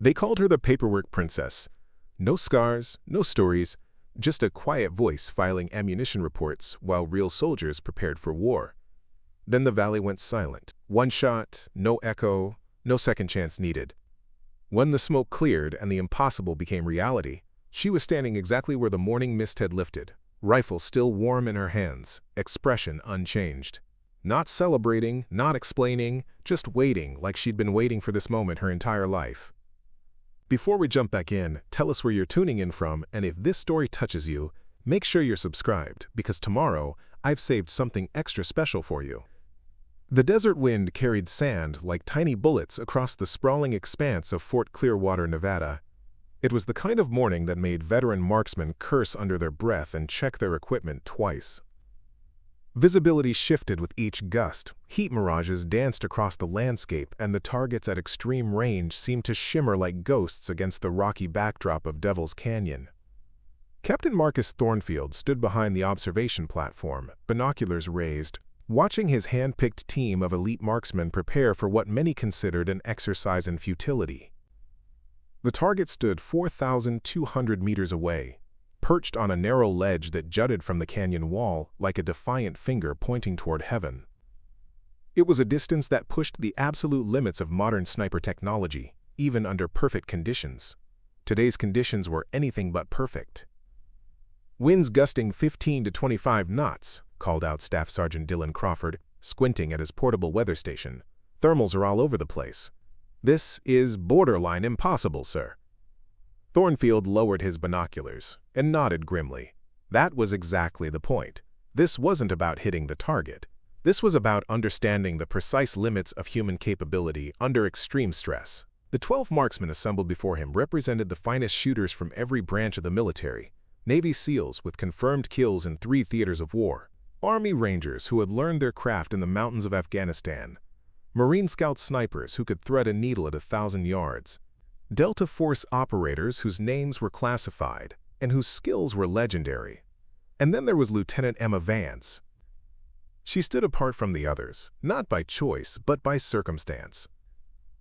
They called her the paperwork princess. No scars, no stories, just a quiet voice filing ammunition reports while real soldiers prepared for war. Then the valley went silent. One shot, no echo, no second chance needed. When the smoke cleared and the impossible became reality, she was standing exactly where the morning mist had lifted, rifle still warm in her hands, expression unchanged. Not celebrating, not explaining, just waiting like she'd been waiting for this moment her entire life. Before we jump back in, tell us where you're tuning in from, and if this story touches you, make sure you're subscribed, because tomorrow I've saved something extra special for you. The desert wind carried sand like tiny bullets across the sprawling expanse of Fort Clearwater, Nevada. It was the kind of morning that made veteran marksmen curse under their breath and check their equipment twice. Visibility shifted with each gust, heat mirages danced across the landscape, and the targets at extreme range seemed to shimmer like ghosts against the rocky backdrop of Devil's Canyon. Captain Marcus Thornfield stood behind the observation platform, binoculars raised, watching his hand-picked team of elite marksmen prepare for what many considered an exercise in futility. The target stood 4,200 meters away, perched on a narrow ledge that jutted from the canyon wall like a defiant finger pointing toward heaven. It was a distance that pushed the absolute limits of modern sniper technology, even under perfect conditions. Today's conditions were anything but perfect. Winds gusting 15 to 25 knots, called out Staff Sergeant Dylan Crawford, squinting at his portable weather station. Thermals are all over the place. This is borderline impossible, sir. Thornfield lowered his binoculars and nodded grimly. That was exactly the point. This wasn't about hitting the target. This was about understanding the precise limits of human capability under extreme stress. The 12 marksmen assembled before him represented the finest shooters from every branch of the military. Navy SEALs with confirmed kills in 3 theaters of war. Army Rangers who had learned their craft in the mountains of Afghanistan. Marine Scout snipers who could thread a needle at 1,000 yards. Delta Force operators whose names were classified and whose skills were legendary. And then there was Lieutenant Emma Vance. She stood apart from the others, not by choice, but by circumstance.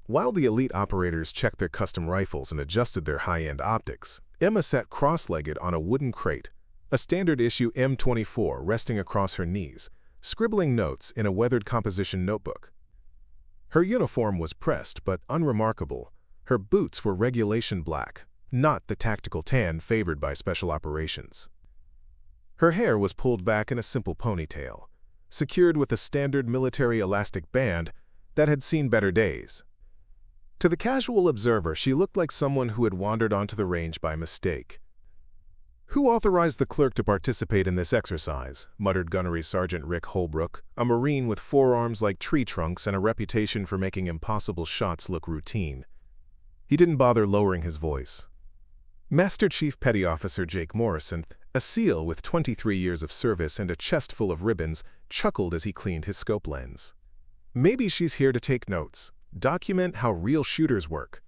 While the elite operators checked their custom rifles and adjusted their high-end optics, Emma sat cross-legged on a wooden crate, a standard-issue M24 resting across her knees, scribbling notes in a weathered composition notebook. Her uniform was pressed but unremarkable. Her boots were regulation black, not the tactical tan favored by special operations. Her hair was pulled back in a simple ponytail, secured with a standard military elastic band that had seen better days. To the casual observer, she looked like someone who had wandered onto the range by mistake. "Who authorized the clerk to participate in this exercise?" muttered Gunnery Sergeant Rick Holbrook, a Marine with forearms like tree trunks and a reputation for making impossible shots look routine. He didn't bother lowering his voice. Master Chief Petty Officer Jake Morrison, a SEAL with 23 years of service and a chest full of ribbons, chuckled as he cleaned his scope lens. "Maybe she's here to take notes, document how real shooters work."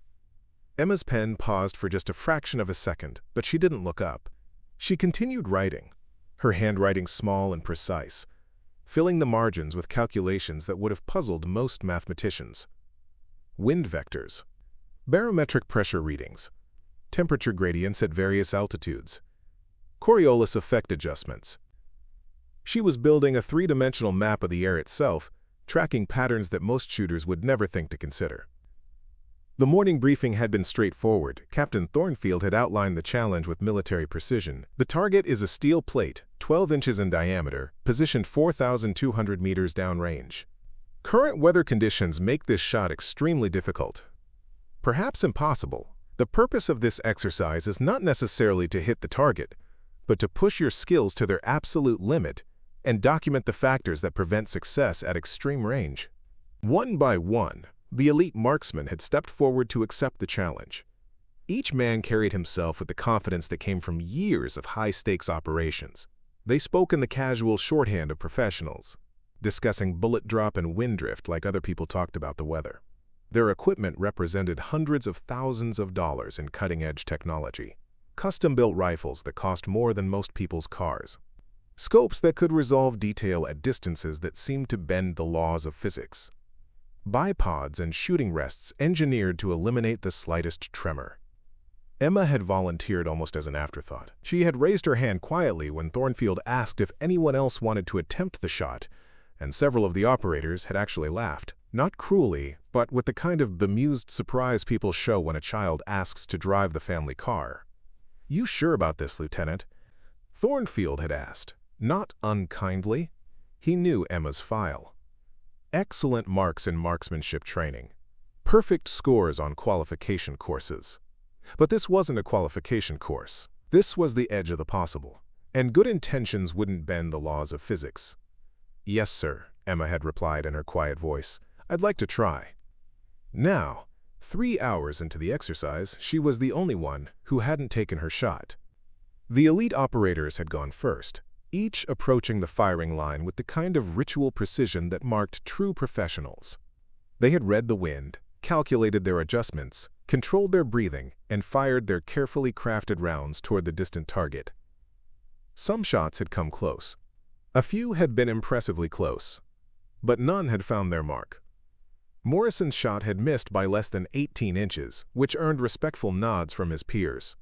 Emma's pen paused for just a fraction of a second, but she didn't look up. She continued writing, her handwriting small and precise, filling the margins with calculations that would have puzzled most mathematicians. Wind vectors, barometric pressure readings, temperature gradients at various altitudes, Coriolis effect adjustments. She was building a 3-dimensional map of the air itself, tracking patterns that most shooters would never think to consider. The morning briefing had been straightforward. Captain Thornfield had outlined the challenge with military precision. The target is a steel plate, 12 inches in diameter, positioned 4,200 meters downrange. Current weather conditions make this shot extremely difficult, perhaps impossible. The purpose of this exercise is not necessarily to hit the target, but to push your skills to their absolute limit and document the factors that prevent success at extreme range. One by one, the elite marksmen had stepped forward to accept the challenge. Each man carried himself with the confidence that came from years of high-stakes operations. They spoke in the casual shorthand of professionals, discussing bullet drop and wind drift like other people talked about the weather. Their equipment represented hundreds of thousands of dollars in cutting-edge technology, custom-built rifles that cost more than most people's cars, scopes that could resolve detail at distances that seemed to bend the laws of physics. bipods and shooting rests engineered to eliminate the slightest tremor. Emma had volunteered almost as an afterthought. She had raised her hand quietly when Thornfield asked if anyone else wanted to attempt the shot, and several of the operators had actually laughed. Not cruelly, but with the kind of bemused surprise people show when a child asks to drive the family car. "You sure about this, Lieutenant?" Thornfield had asked, not unkindly. He knew Emma's file. Excellent marks in marksmanship training. Perfect scores on qualification courses. But this wasn't a qualification course. This was the edge of the possible, and good intentions wouldn't bend the laws of physics. "Yes, sir," Emma had replied in her quiet voice. "I'd like to try." Now, 3 hours into the exercise, she was the only one who hadn't taken her shot. The elite operators had gone first, each approaching the firing line with the kind of ritual precision that marked true professionals. They had read the wind, calculated their adjustments, controlled their breathing, and fired their carefully crafted rounds toward the distant target. Some shots had come close. A few had been impressively close, but none had found their mark. Morrison's shot had missed by less than 18 inches, which earned respectful nods from his peers.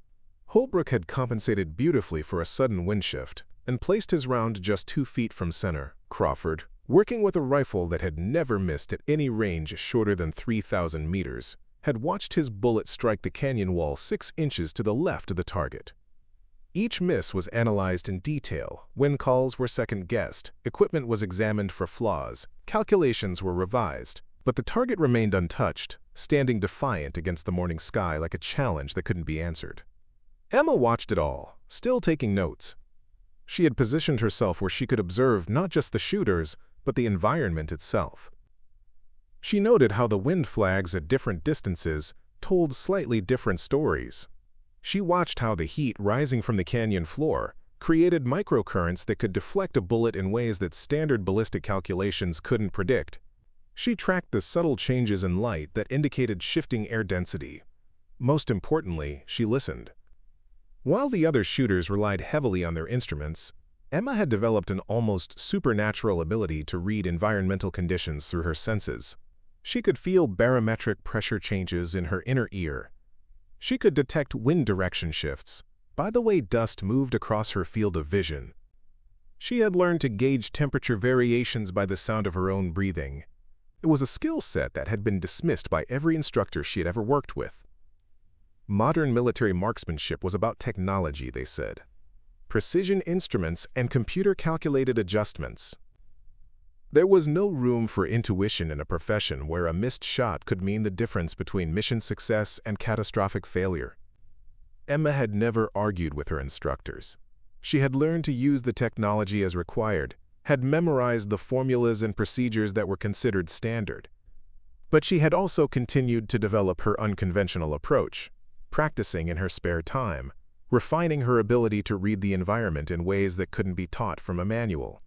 Holbrook had compensated beautifully for a sudden wind shift and placed his round just 2 feet from center. Crawford, working with a rifle that had never missed at any range shorter than 3,000 meters, had watched his bullet strike the canyon wall 6 inches to the left of the target. Each miss was analyzed in detail, wind calls were second-guessed, equipment was examined for flaws, calculations were revised, but the target remained untouched, standing defiant against the morning sky like a challenge that couldn't be answered. Emma watched it all, still taking notes. She had positioned herself where she could observe not just the shooters, but the environment itself. She noted how the wind flags at different distances told slightly different stories. She watched how the heat rising from the canyon floor created microcurrents that could deflect a bullet in ways that standard ballistic calculations couldn't predict. She tracked the subtle changes in light that indicated shifting air density. Most importantly, she listened. While the other shooters relied heavily on their instruments, Emma had developed an almost supernatural ability to read environmental conditions through her senses. She could feel barometric pressure changes in her inner ear. She could detect wind direction shifts by the way dust moved across her field of vision. She had learned to gauge temperature variations by the sound of her own breathing. It was a skill set that had been dismissed by every instructor she had ever worked with. Modern military marksmanship was about technology, they said. Precision instruments and computer-calculated adjustments. There was no room for intuition in a profession where a missed shot could mean the difference between mission success and catastrophic failure. Emma had never argued with her instructors. She had learned to use the technology as required, had memorized the formulas and procedures that were considered standard. But she had also continued to develop her unconventional approach, practicing in her spare time, refining her ability to read the environment in ways that couldn't be taught from a manual.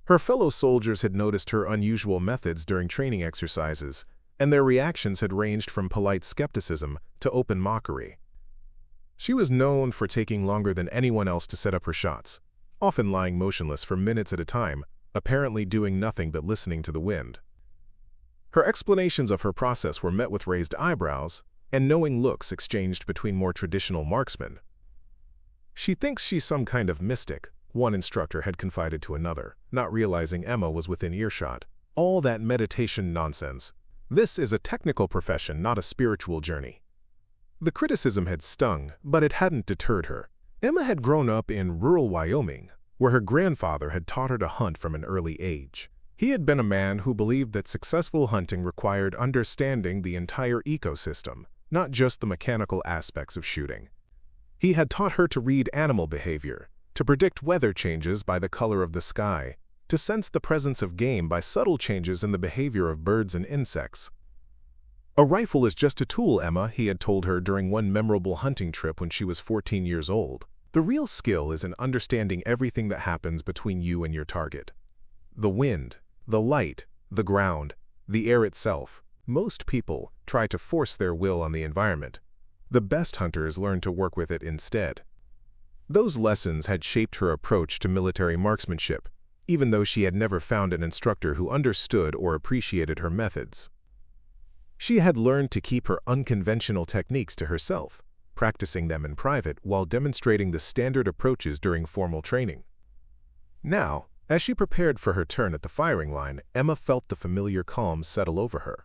Her fellow soldiers had noticed her unusual methods during training exercises, and their reactions had ranged from polite skepticism to open mockery. She was known for taking longer than anyone else to set up her shots, often lying motionless for minutes at a time, apparently doing nothing but listening to the wind. Her explanations of her process were met with raised eyebrows and knowing looks exchanged between more traditional marksmen. "She thinks she's some kind of mystic," one instructor had confided to another, not realizing Emma was within earshot. "All that meditation nonsense. This is a technical profession, not a spiritual journey." The criticism had stung, but it hadn't deterred her. Emma had grown up in rural Wyoming, where her grandfather had taught her to hunt from an early age. He had been a man who believed that successful hunting required understanding the entire ecosystem, not just the mechanical aspects of shooting. He had taught her to read animal behavior, to predict weather changes by the color of the sky, to sense the presence of game by subtle changes in the behavior of birds and insects. "A rifle is just a tool, Emma," he had told her during one memorable hunting trip when she was 14 years old. "The real skill is in understanding everything that happens between you and your target. The wind, the light, the ground, the air itself. Most people try to force their will on the environment. The best hunters learn to work with it instead." Those lessons had shaped her approach to military marksmanship, even though she had never found an instructor who understood or appreciated her methods. She had learned to keep her unconventional techniques to herself, practicing them in private while demonstrating the standard approaches during formal training. Now, as she prepared for her turn at the firing line, Emma felt the familiar calm settle over her.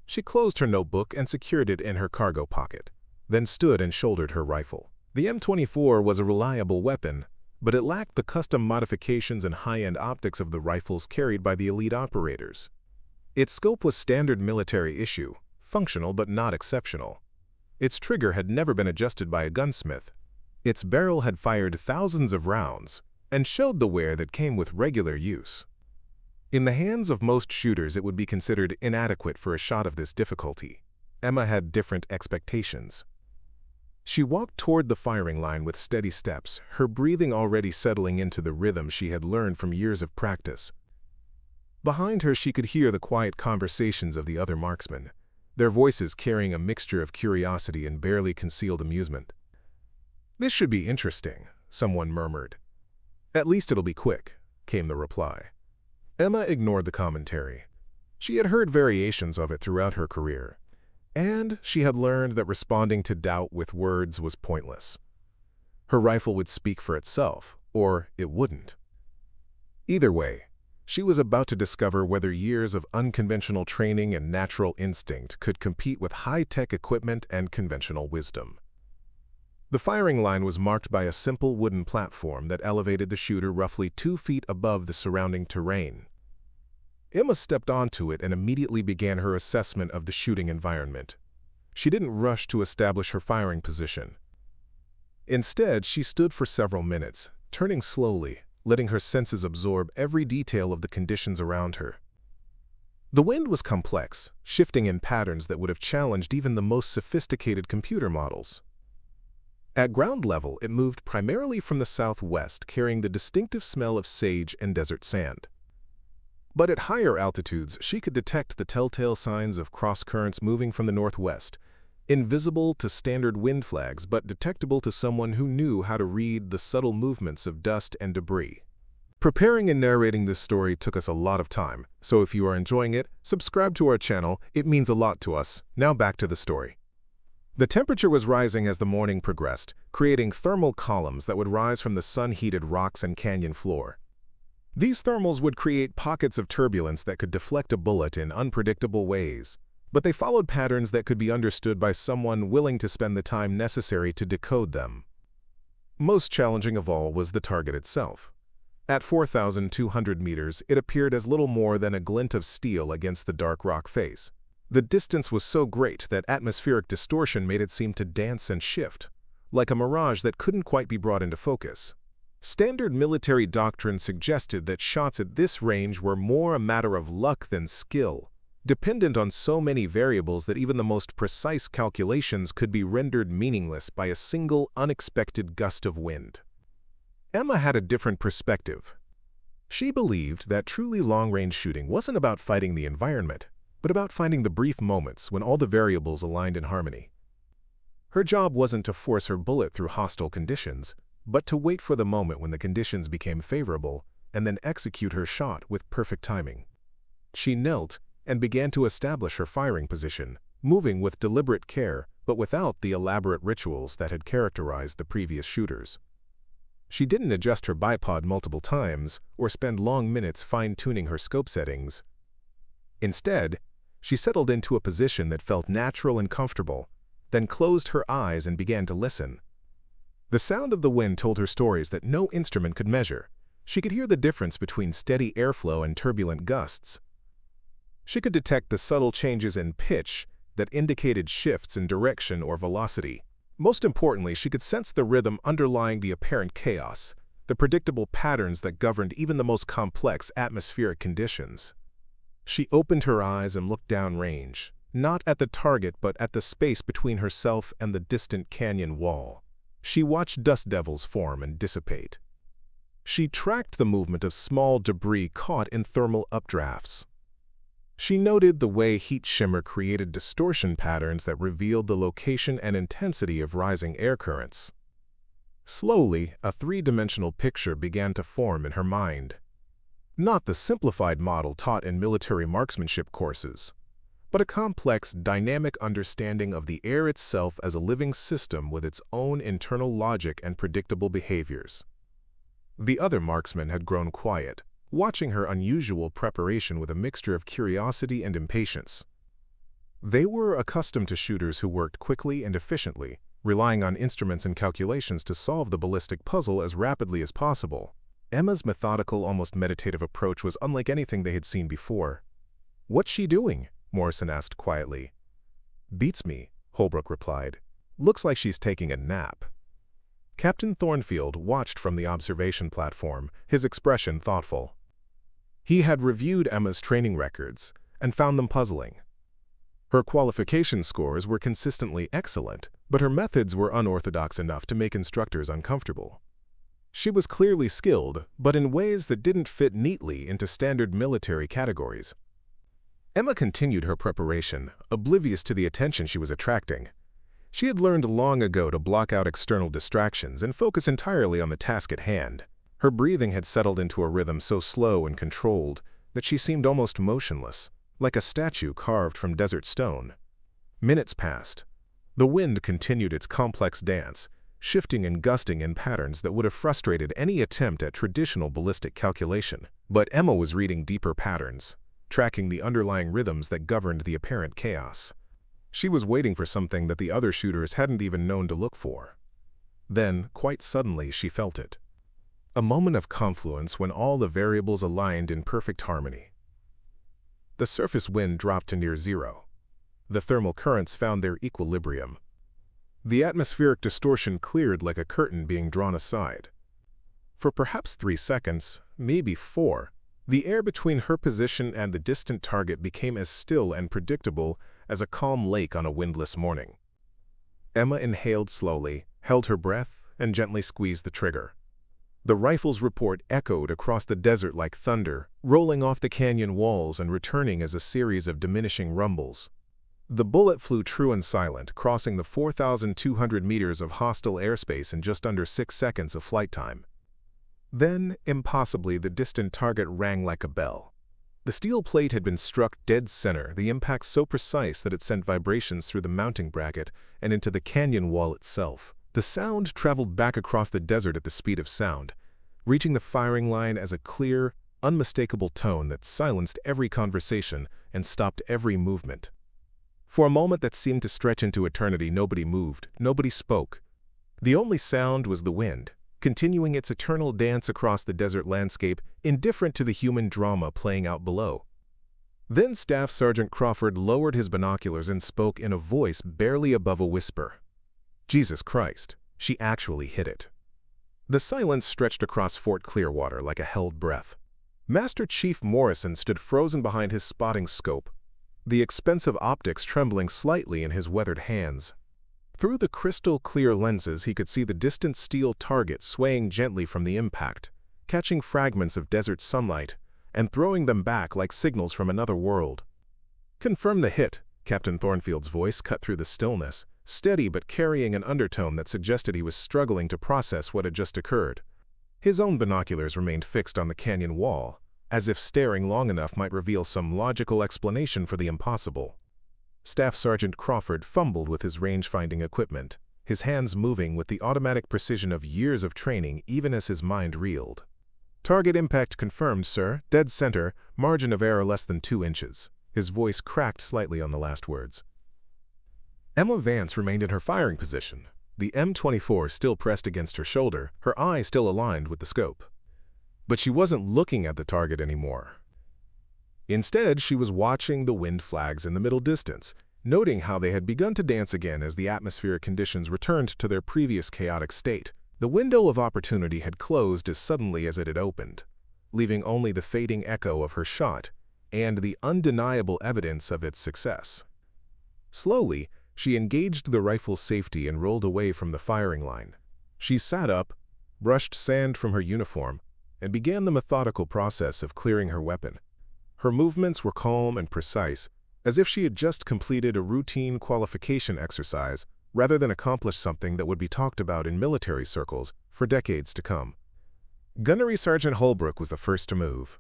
She closed her notebook and secured it in her cargo pocket, then stood and shouldered her rifle. The M24 was a reliable weapon, but it lacked the custom modifications and high-end optics of the rifles carried by the elite operators. Its scope was standard military issue, functional but not exceptional. Its trigger had never been adjusted by a gunsmith. Its barrel had fired thousands of rounds and showed the wear that came with regular use. In the hands of most shooters, it would be considered inadequate for a shot of this difficulty. Emma had different expectations. She walked toward the firing line with steady steps, her breathing already settling into the rhythm she had learned from years of practice. Behind her, she could hear the quiet conversations of the other marksmen, their voices carrying a mixture of curiosity and barely concealed amusement. "This should be interesting," someone murmured. "At least it'll be quick," came the reply. Emma ignored the commentary. She had heard variations of it throughout her career, and she had learned that responding to doubt with words was pointless. Her rifle would speak for itself, or it wouldn't. Either way, she was about to discover whether years of unconventional training and natural instinct could compete with high-tech equipment and conventional wisdom. The firing line was marked by a simple wooden platform that elevated the shooter roughly 2 feet above the surrounding terrain. Emma stepped onto it and immediately began her assessment of the shooting environment. She didn't rush to establish her firing position. Instead, she stood for several minutes, turning slowly, letting her senses absorb every detail of the conditions around her. The wind was complex, shifting in patterns that would have challenged even the most sophisticated computer models. At ground level, it moved primarily from the southwest, carrying the distinctive smell of sage and desert sand. But at higher altitudes, she could detect the telltale signs of cross-currents moving from the northwest, invisible to standard wind flags but detectable to someone who knew how to read the subtle movements of dust and debris. Preparing and narrating this story took us a lot of time, so if you are enjoying it, subscribe to our channel. It means a lot to us. Now back to the story. The temperature was rising as the morning progressed, creating thermal columns that would rise from the sun-heated rocks and canyon floor. These thermals would create pockets of turbulence that could deflect a bullet in unpredictable ways, but they followed patterns that could be understood by someone willing to spend the time necessary to decode them. Most challenging of all was the target itself. At 4,200 meters, it appeared as little more than a glint of steel against the dark rock face. The distance was so great that atmospheric distortion made it seem to dance and shift, like a mirage that couldn't quite be brought into focus. Standard military doctrine suggested that shots at this range were more a matter of luck than skill, dependent on so many variables that even the most precise calculations could be rendered meaningless by a single unexpected gust of wind. Emma had a different perspective. She believed that truly long-range shooting wasn't about fighting the environment, but about finding the brief moments when all the variables aligned in harmony. Her job wasn't to force her bullet through hostile conditions, but to wait for the moment when the conditions became favorable and then execute her shot with perfect timing. She knelt and began to establish her firing position, moving with deliberate care but without the elaborate rituals that had characterized the previous shooters. She didn't adjust her bipod multiple times or spend long minutes fine-tuning her scope settings. Instead, she settled into a position that felt natural and comfortable, then closed her eyes and began to listen. The sound of the wind told her stories that no instrument could measure. She could hear the difference between steady airflow and turbulent gusts. She could detect the subtle changes in pitch that indicated shifts in direction or velocity. Most importantly, she could sense the rhythm underlying the apparent chaos, the predictable patterns that governed even the most complex atmospheric conditions. She opened her eyes and looked downrange, not at the target but at the space between herself and the distant canyon wall. She watched dust devils form and dissipate. She tracked the movement of small debris caught in thermal updrafts. She noted the way heat shimmer created distortion patterns that revealed the location and intensity of rising air currents. Slowly, a three-dimensional picture began to form in her mind. Not the simplified model taught in military marksmanship courses, but a complex, dynamic understanding of the air itself as a living system with its own internal logic and predictable behaviors. The other marksmen had grown quiet, watching her unusual preparation with a mixture of curiosity and impatience. They were accustomed to shooters who worked quickly and efficiently, relying on instruments and calculations to solve the ballistic puzzle as rapidly as possible. Emma's methodical, almost meditative approach was unlike anything they had seen before. "What's she doing?" Morrison asked quietly. "Beats me," Holbrook replied. "Looks like she's taking a nap." Captain Thornfield watched from the observation platform, his expression thoughtful. He had reviewed Emma's training records and found them puzzling. Her qualification scores were consistently excellent, but her methods were unorthodox enough to make instructors uncomfortable. She was clearly skilled, but in ways that didn't fit neatly into standard military categories. Emma continued her preparation, oblivious to the attention she was attracting. She had learned long ago to block out external distractions and focus entirely on the task at hand. Her breathing had settled into a rhythm so slow and controlled that she seemed almost motionless, like a statue carved from desert stone. Minutes passed. The wind continued its complex dance, shifting and gusting in patterns that would have frustrated any attempt at traditional ballistic calculation. But Emma was reading deeper patterns, tracking the underlying rhythms that governed the apparent chaos. She was waiting for something that the other shooters hadn't even known to look for. Then, quite suddenly, she felt it. A moment of confluence when all the variables aligned in perfect harmony. The surface wind dropped to near zero. The thermal currents found their equilibrium. The atmospheric distortion cleared like a curtain being drawn aside. For perhaps 3 seconds, maybe 4, the air between her position and the distant target became as still and predictable as a calm lake on a windless morning. Emma inhaled slowly, held her breath, and gently squeezed the trigger. The rifle's report echoed across the desert like thunder, rolling off the canyon walls and returning as a series of diminishing rumbles. The bullet flew true and silent, crossing the 4,200 meters of hostile airspace in just under 6 seconds of flight time. Then, impossibly, the distant target rang like a bell. The steel plate had been struck dead center, the impact so precise that it sent vibrations through the mounting bracket and into the canyon wall itself. The sound traveled back across the desert at the speed of sound, reaching the firing line as a clear, unmistakable tone that silenced every conversation and stopped every movement. For a moment that seemed to stretch into eternity, nobody moved, nobody spoke. The only sound was the wind, continuing its eternal dance across the desert landscape, indifferent to the human drama playing out below. Then Staff Sergeant Crawford lowered his binoculars and spoke in a voice barely above a whisper. Jesus Christ, she actually hit it. The silence stretched across Fort Clearwater like a held breath. Master Chief Morrison stood frozen behind his spotting scope, the expensive optics trembling slightly in his weathered hands. Through the crystal-clear lenses he could see the distant steel target swaying gently from the impact, catching fragments of desert sunlight and throwing them back like signals from another world. "Confirm the hit," Captain Thornfield's voice cut through the stillness, steady but carrying an undertone that suggested he was struggling to process what had just occurred. His own binoculars remained fixed on the canyon wall, as if staring long enough might reveal some logical explanation for the impossible. Staff Sergeant Crawford fumbled with his range-finding equipment, his hands moving with the automatic precision of years of training even as his mind reeled. "Target impact confirmed, sir. Dead center, margin of error less than 2 inches. His voice cracked slightly on the last words. Emma Vance remained in her firing position, the M24 still pressed against her shoulder, her eye still aligned with the scope. But she wasn't looking at the target anymore. Instead, she was watching the wind flags in the middle distance, noting how they had begun to dance again as the atmospheric conditions returned to their previous chaotic state. The window of opportunity had closed as suddenly as it had opened, leaving only the fading echo of her shot and the undeniable evidence of its success. Slowly, she engaged the rifle's safety and rolled away from the firing line. She sat up, brushed sand from her uniform, and began the methodical process of clearing her weapon. Her movements were calm and precise, as if she had just completed a routine qualification exercise rather than accomplished something that would be talked about in military circles for decades to come. Gunnery Sergeant Holbrook was the first to move.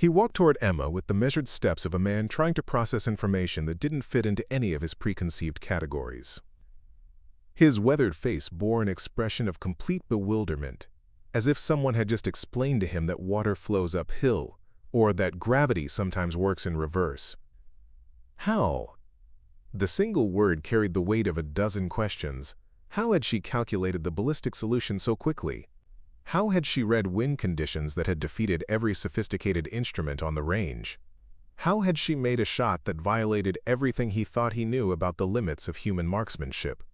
He walked toward Emma with the measured steps of a man trying to process information that didn't fit into any of his preconceived categories. His weathered face bore an expression of complete bewilderment, as if someone had just explained to him that water flows uphill, or that gravity sometimes works in reverse. How? The single word carried the weight of a dozen questions. How had she calculated the ballistic solution so quickly? How had she read wind conditions that had defeated every sophisticated instrument on the range? How had she made a shot that violated everything he thought he knew about the limits of human marksmanship?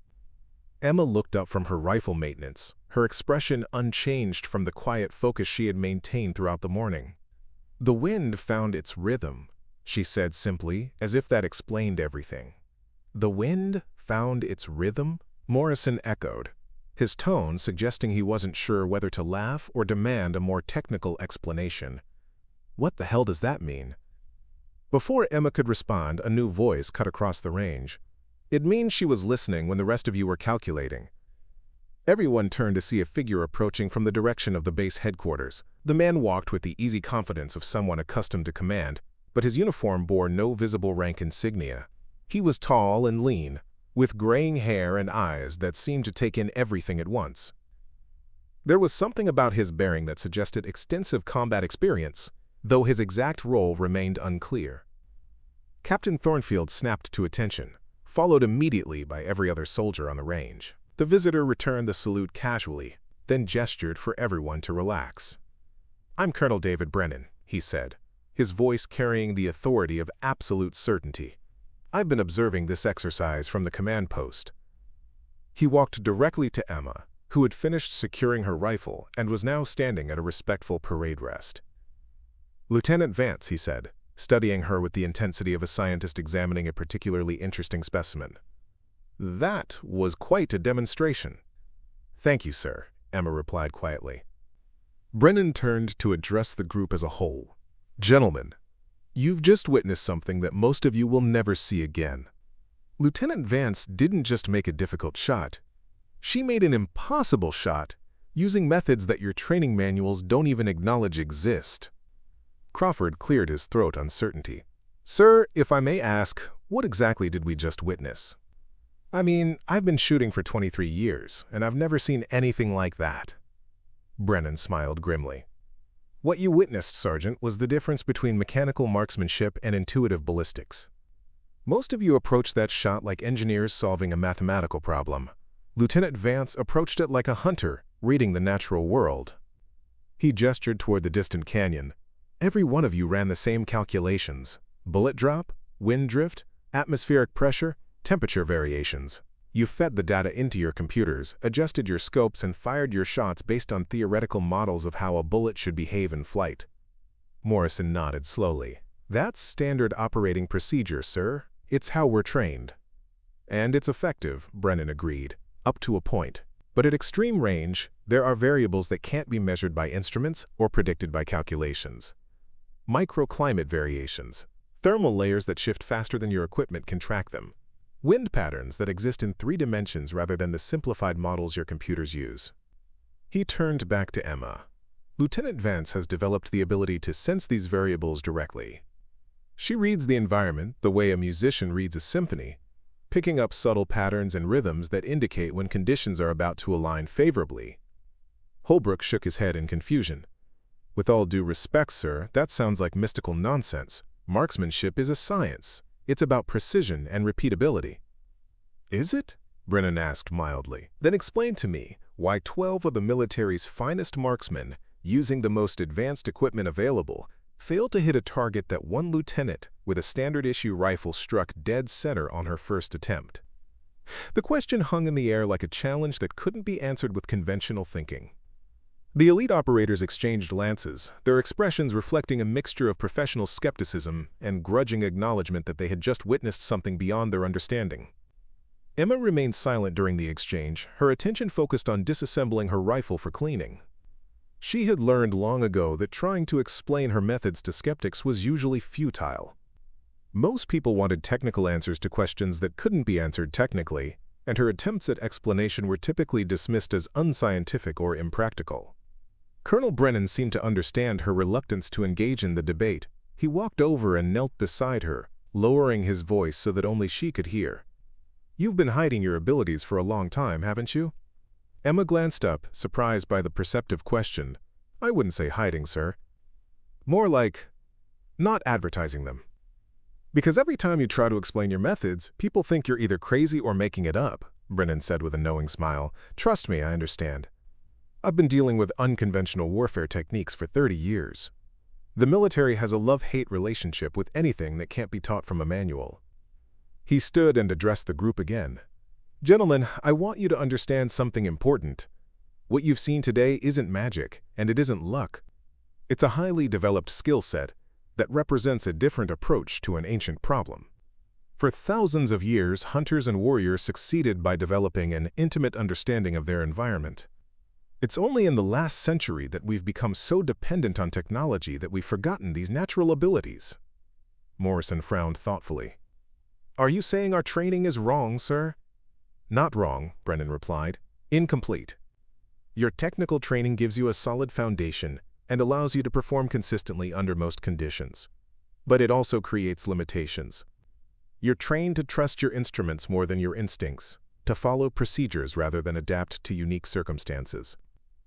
Emma looked up from her rifle maintenance, her expression unchanged from the quiet focus she had maintained throughout the morning. "The wind found its rhythm," she said simply, as if that explained everything. "The wind found its rhythm?" Morrison echoed, his tone suggesting he wasn't sure whether to laugh or demand a more technical explanation. "What the hell does that mean?" Before Emma could respond, a new voice cut across the range. "It means she was listening when the rest of you were calculating." Everyone turned to see a figure approaching from the direction of the base headquarters. The man walked with the easy confidence of someone accustomed to command, but his uniform bore no visible rank insignia. He was tall and lean, with graying hair and eyes that seemed to take in everything at once. There was something about his bearing that suggested extensive combat experience, though his exact role remained unclear. Captain Thornfield snapped to attention, followed immediately by every other soldier on the range. The visitor returned the salute casually, then gestured for everyone to relax. "I'm Colonel David Brennan," he said, his voice carrying the authority of absolute certainty. "I've been observing this exercise from the command post." He walked directly to Emma, who had finished securing her rifle and was now standing at a respectful parade rest. "Lieutenant Vance," he said, studying her with the intensity of a scientist examining a particularly interesting specimen. "That was quite a demonstration." "Thank you, sir," Emma replied quietly. Brennan turned to address the group as a whole. "Gentlemen, you've just witnessed something that most of you will never see again. Lieutenant Vance didn't just make a difficult shot. She made an impossible shot, using methods that your training manuals don't even acknowledge exist." Crawford cleared his throat uncertainty. "Sir, if I may ask, what exactly did we just witness?" "I mean, I've been shooting for 23 years, and I've never seen anything like that." Brennan smiled grimly. "What you witnessed, Sergeant, was the difference between mechanical marksmanship and intuitive ballistics. Most of you approached that shot like engineers solving a mathematical problem. Lieutenant Vance approached it like a hunter reading the natural world." He gestured toward the distant canyon. "Every one of you ran the same calculations: bullet drop, wind drift, atmospheric pressure, temperature variations. You fed the data into your computers, adjusted your scopes, and fired your shots based on theoretical models of how a bullet should behave in flight." Morrison nodded slowly. "That's standard operating procedure, sir. It's how we're trained." "And it's effective," Brennan agreed, "up to a point. But at extreme range, there are variables that can't be measured by instruments or predicted by calculations. Microclimate variations. Thermal layers that shift faster than your equipment can track them. Wind patterns that exist in 3 dimensions rather than the simplified models your computers use." He turned back to Emma. "Lieutenant Vance has developed the ability to sense these variables directly. She reads the environment the way a musician reads a symphony, picking up subtle patterns and rhythms that indicate when conditions are about to align favorably." Holbrook shook his head in confusion. "With all due respect, sir, that sounds like mystical nonsense. Marksmanship is a science. It's about precision and repeatability." "Is it?" Brennan asked mildly. "Then explain to me why 12 of the military's finest marksmen, using the most advanced equipment available, failed to hit a target that one lieutenant with a standard-issue rifle struck dead center on her first attempt." The question hung in the air like a challenge that couldn't be answered with conventional thinking. The elite operators exchanged glances, their expressions reflecting a mixture of professional skepticism and grudging acknowledgement that they had just witnessed something beyond their understanding. Emma remained silent during the exchange, her attention focused on disassembling her rifle for cleaning. She had learned long ago that trying to explain her methods to skeptics was usually futile. Most people wanted technical answers to questions that couldn't be answered technically, and her attempts at explanation were typically dismissed as unscientific or impractical. Colonel Brennan seemed to understand her reluctance to engage in the debate. He walked over and knelt beside her, lowering his voice so that only she could hear. "You've been hiding your abilities for a long time, haven't you?" Emma glanced up, surprised by the perceptive question. "I wouldn't say hiding, sir. More like not advertising them. Because every time you try to explain your methods, people think you're either crazy or making it up," Brennan said with a knowing smile. "Trust me, I understand. I've been dealing with unconventional warfare techniques for 30 years. The military has a love-hate relationship with anything that can't be taught from a manual." He stood and addressed the group again. "Gentlemen, I want you to understand something important. What you've seen today isn't magic, and it isn't luck. It's a highly developed skill set that represents a different approach to an ancient problem. For thousands of years, hunters and warriors succeeded by developing an intimate understanding of their environment. It's only in the last century that we've become so dependent on technology that we've forgotten these natural abilities." Morrison frowned thoughtfully. "Are you saying our training is wrong, sir?" "Not wrong," Brennan replied. "Incomplete. Your technical training gives you a solid foundation and allows you to perform consistently under most conditions. But it also creates limitations. You're trained to trust your instruments more than your instincts, to follow procedures rather than adapt to unique circumstances."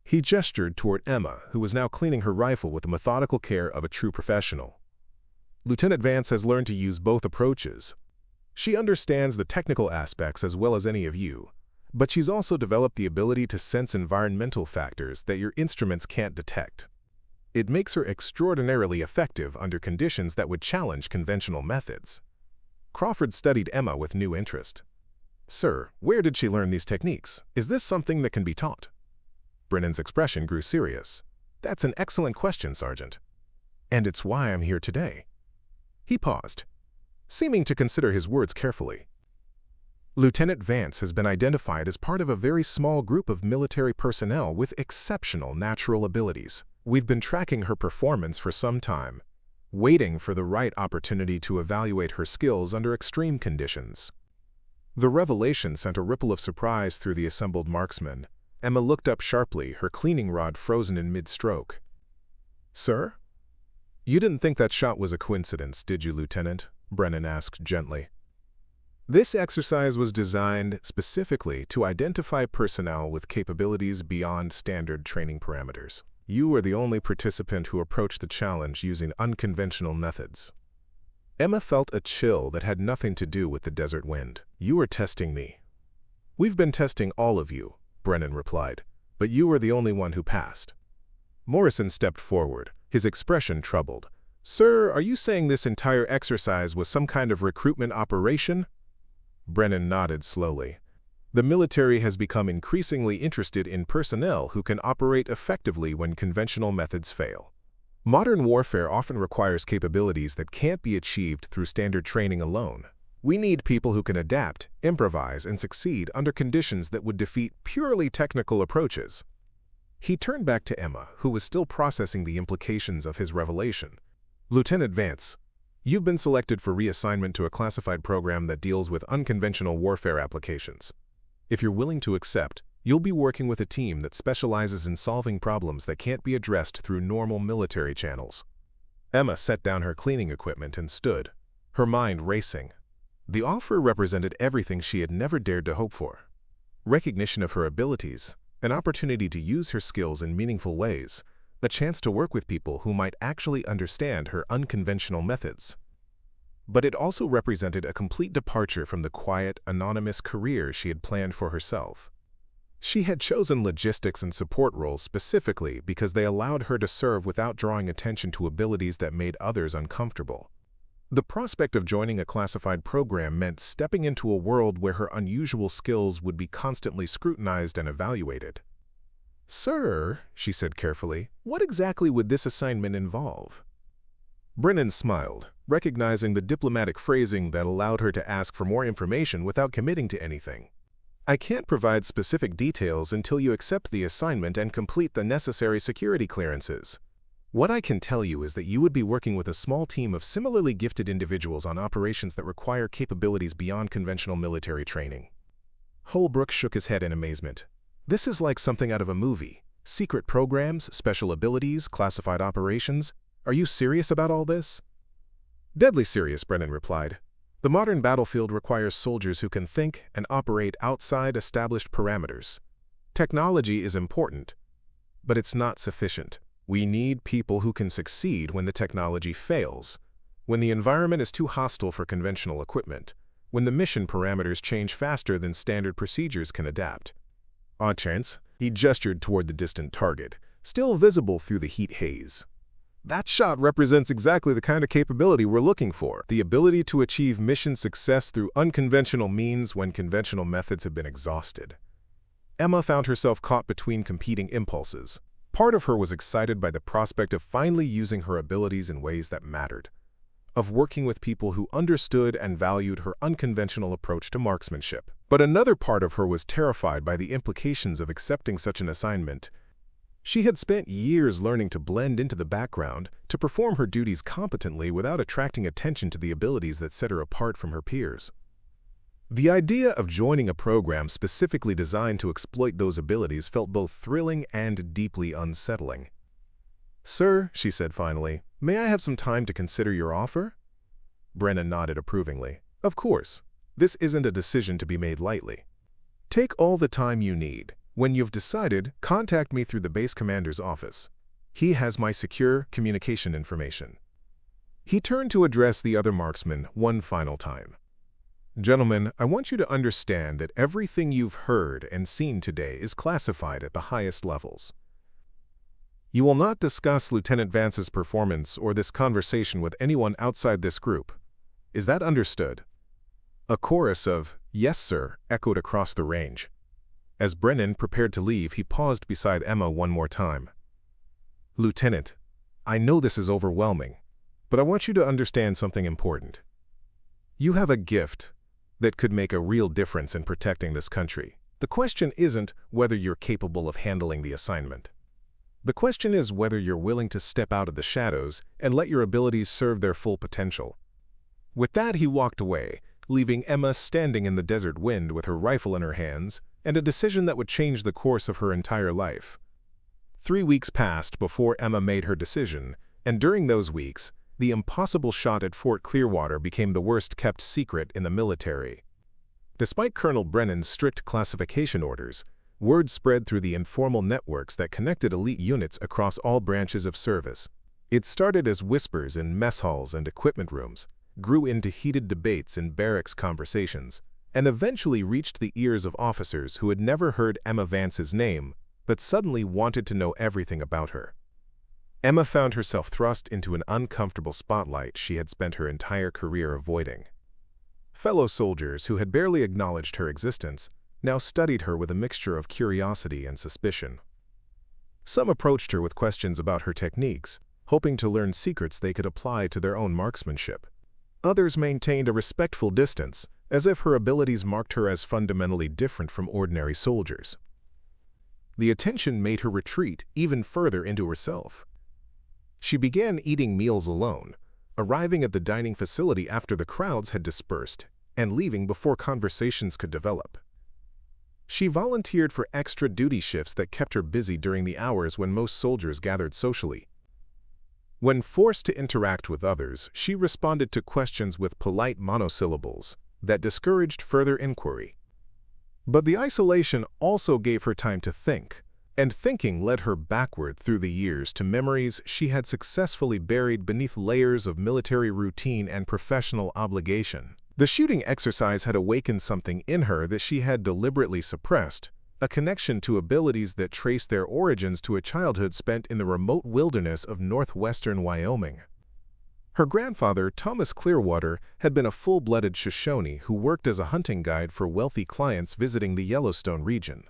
He gestured toward Emma, who was now cleaning her rifle with the methodical care of a true professional. "Lieutenant Vance has learned to use both approaches. She understands the technical aspects as well as any of you, but she's also developed the ability to sense environmental factors that your instruments can't detect. It makes her extraordinarily effective under conditions that would challenge conventional methods." Crawford studied Emma with new interest. "Sir, where did she learn these techniques? Is this something that can be taught?" Brennan's expression grew serious. "That's an excellent question, Sergeant. And it's why I'm here today." He paused, seeming to consider his words carefully. "Lieutenant Vance has been identified as part of a very small group of military personnel with exceptional natural abilities. We've been tracking her performance for some time, waiting for the right opportunity to evaluate her skills under extreme conditions." The revelation sent a ripple of surprise through the assembled marksmen. Emma looked up sharply, her cleaning rod frozen in mid-stroke. "Sir? You didn't think that shot was a coincidence, did you, Lieutenant?" Brennan asked gently. "This exercise was designed specifically to identify personnel with capabilities beyond standard training parameters. You were the only participant who approached the challenge using unconventional methods." Emma felt a chill that had nothing to do with the desert wind. "You were testing me." "We've been testing all of you," Brennan replied, "but you were the only one who passed." Morrison stepped forward, his expression troubled. "Sir, are you saying this entire exercise was some kind of recruitment operation?" Brennan nodded slowly. "The military has become increasingly interested in personnel who can operate effectively when conventional methods fail. Modern warfare often requires capabilities that can't be achieved through standard training alone. We need people who can adapt, improvise, and succeed under conditions that would defeat purely technical approaches." He turned back to Emma, who was still processing the implications of his revelation. "Lieutenant Vance, you've been selected for reassignment to a classified program that deals with unconventional warfare applications. If you're willing to accept, you'll be working with a team that specializes in solving problems that can't be addressed through normal military channels." Emma set down her cleaning equipment and stood, her mind racing. The offer represented everything she had never dared to hope for. Recognition of her abilities, an opportunity to use her skills in meaningful ways, a chance to work with people who might actually understand her unconventional methods. But it also represented a complete departure from the quiet, anonymous career she had planned for herself. She had chosen logistics and support roles specifically because they allowed her to serve without drawing attention to abilities that made others uncomfortable. The prospect of joining a classified program meant stepping into a world where her unusual skills would be constantly scrutinized and evaluated. "Sir," she said carefully, "what exactly would this assignment involve?" Brennan smiled, recognizing the diplomatic phrasing that allowed her to ask for more information without committing to anything. "I can't provide specific details until you accept the assignment and complete the necessary security clearances. What I can tell you is that you would be working with a small team of similarly gifted individuals on operations that require capabilities beyond conventional military training." Holbrook shook his head in amazement. "This is like something out of a movie. Secret programs, special abilities, classified operations. Are you serious about all this? Deadly serious, Brennan replied. The modern battlefield requires soldiers who can think and operate outside established parameters. Technology is important, but it's not sufficient. We need people who can succeed when the technology fails, when the environment is too hostile for conventional equipment, when the mission parameters change faster than standard procedures can adapt. Odd chance, he gestured toward the distant target, still visible through the heat haze. That shot represents exactly the kind of capability we're looking for, the ability to achieve mission success through unconventional means when conventional methods have been exhausted. Emma found herself caught between competing impulses. Part of her was excited by the prospect of finally using her abilities in ways that mattered, of working with people who understood and valued her unconventional approach to marksmanship. But another part of her was terrified by the implications of accepting such an assignment. She had spent years learning to blend into the background, to perform her duties competently without attracting attention to the abilities that set her apart from her peers. The idea of joining a program specifically designed to exploit those abilities felt both thrilling and deeply unsettling. "Sir," she said finally, "may I have some time to consider your offer?" Brennan nodded approvingly. "Of course. This isn't a decision to be made lightly. Take all the time you need. When you've decided, contact me through the base commander's office. He has my secure communication information." He turned to address the other marksmen one final time. "Gentlemen, I want you to understand that everything you've heard and seen today is classified at the highest levels. You will not discuss Lieutenant Vance's performance or this conversation with anyone outside this group. Is that understood?" A chorus of "Yes, sir," echoed across the range. As Brennan prepared to leave, he paused beside Emma one more time. "Lieutenant, I know this is overwhelming, but I want you to understand something important. You have a gift that could make a real difference in protecting this country. The question isn't whether you're capable of handling the assignment. The question is whether you're willing to step out of the shadows and let your abilities serve their full potential." With that, he walked away, leaving Emma standing in the desert wind with her rifle in her hands and a decision that would change the course of her entire life. 3 weeks passed before Emma made her decision, and during those weeks, the impossible shot at Fort Clearwater became the worst-kept secret in the military. Despite Colonel Brennan's strict classification orders, word spread through the informal networks that connected elite units across all branches of service. It started as whispers in mess halls and equipment rooms, grew into heated debates in barracks conversations, and eventually reached the ears of officers who had never heard Emma Vance's name, but suddenly wanted to know everything about her. Emma found herself thrust into an uncomfortable spotlight she had spent her entire career avoiding. Fellow soldiers who had barely acknowledged her existence now studied her with a mixture of curiosity and suspicion. Some approached her with questions about her techniques, hoping to learn secrets they could apply to their own marksmanship. Others maintained a respectful distance, as if her abilities marked her as fundamentally different from ordinary soldiers. The attention made her retreat even further into herself. She began eating meals alone, arriving at the dining facility after the crowds had dispersed and leaving before conversations could develop. She volunteered for extra duty shifts that kept her busy during the hours when most soldiers gathered socially. When forced to interact with others, she responded to questions with polite monosyllables that discouraged further inquiry. But the isolation also gave her time to think, and thinking led her backward through the years to memories she had successfully buried beneath layers of military routine and professional obligation. The shooting exercise had awakened something in her that she had deliberately suppressed, a connection to abilities that traced their origins to a childhood spent in the remote wilderness of northwestern Wyoming. Her grandfather, Thomas Clearwater, had been a full-blooded Shoshone who worked as a hunting guide for wealthy clients visiting the Yellowstone region.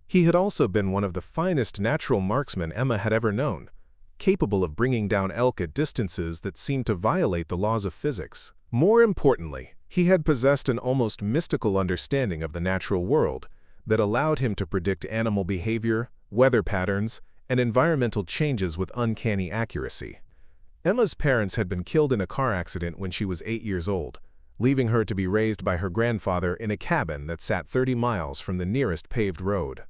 He had also been one of the finest natural marksmen Emma had ever known, capable of bringing down elk at distances that seemed to violate the laws of physics. More importantly, he had possessed an almost mystical understanding of the natural world that allowed him to predict animal behavior, weather patterns, and environmental changes with uncanny accuracy. Emma's parents had been killed in a car accident when she was 8 years old, leaving her to be raised by her grandfather in a cabin that sat 30 miles from the nearest paved road.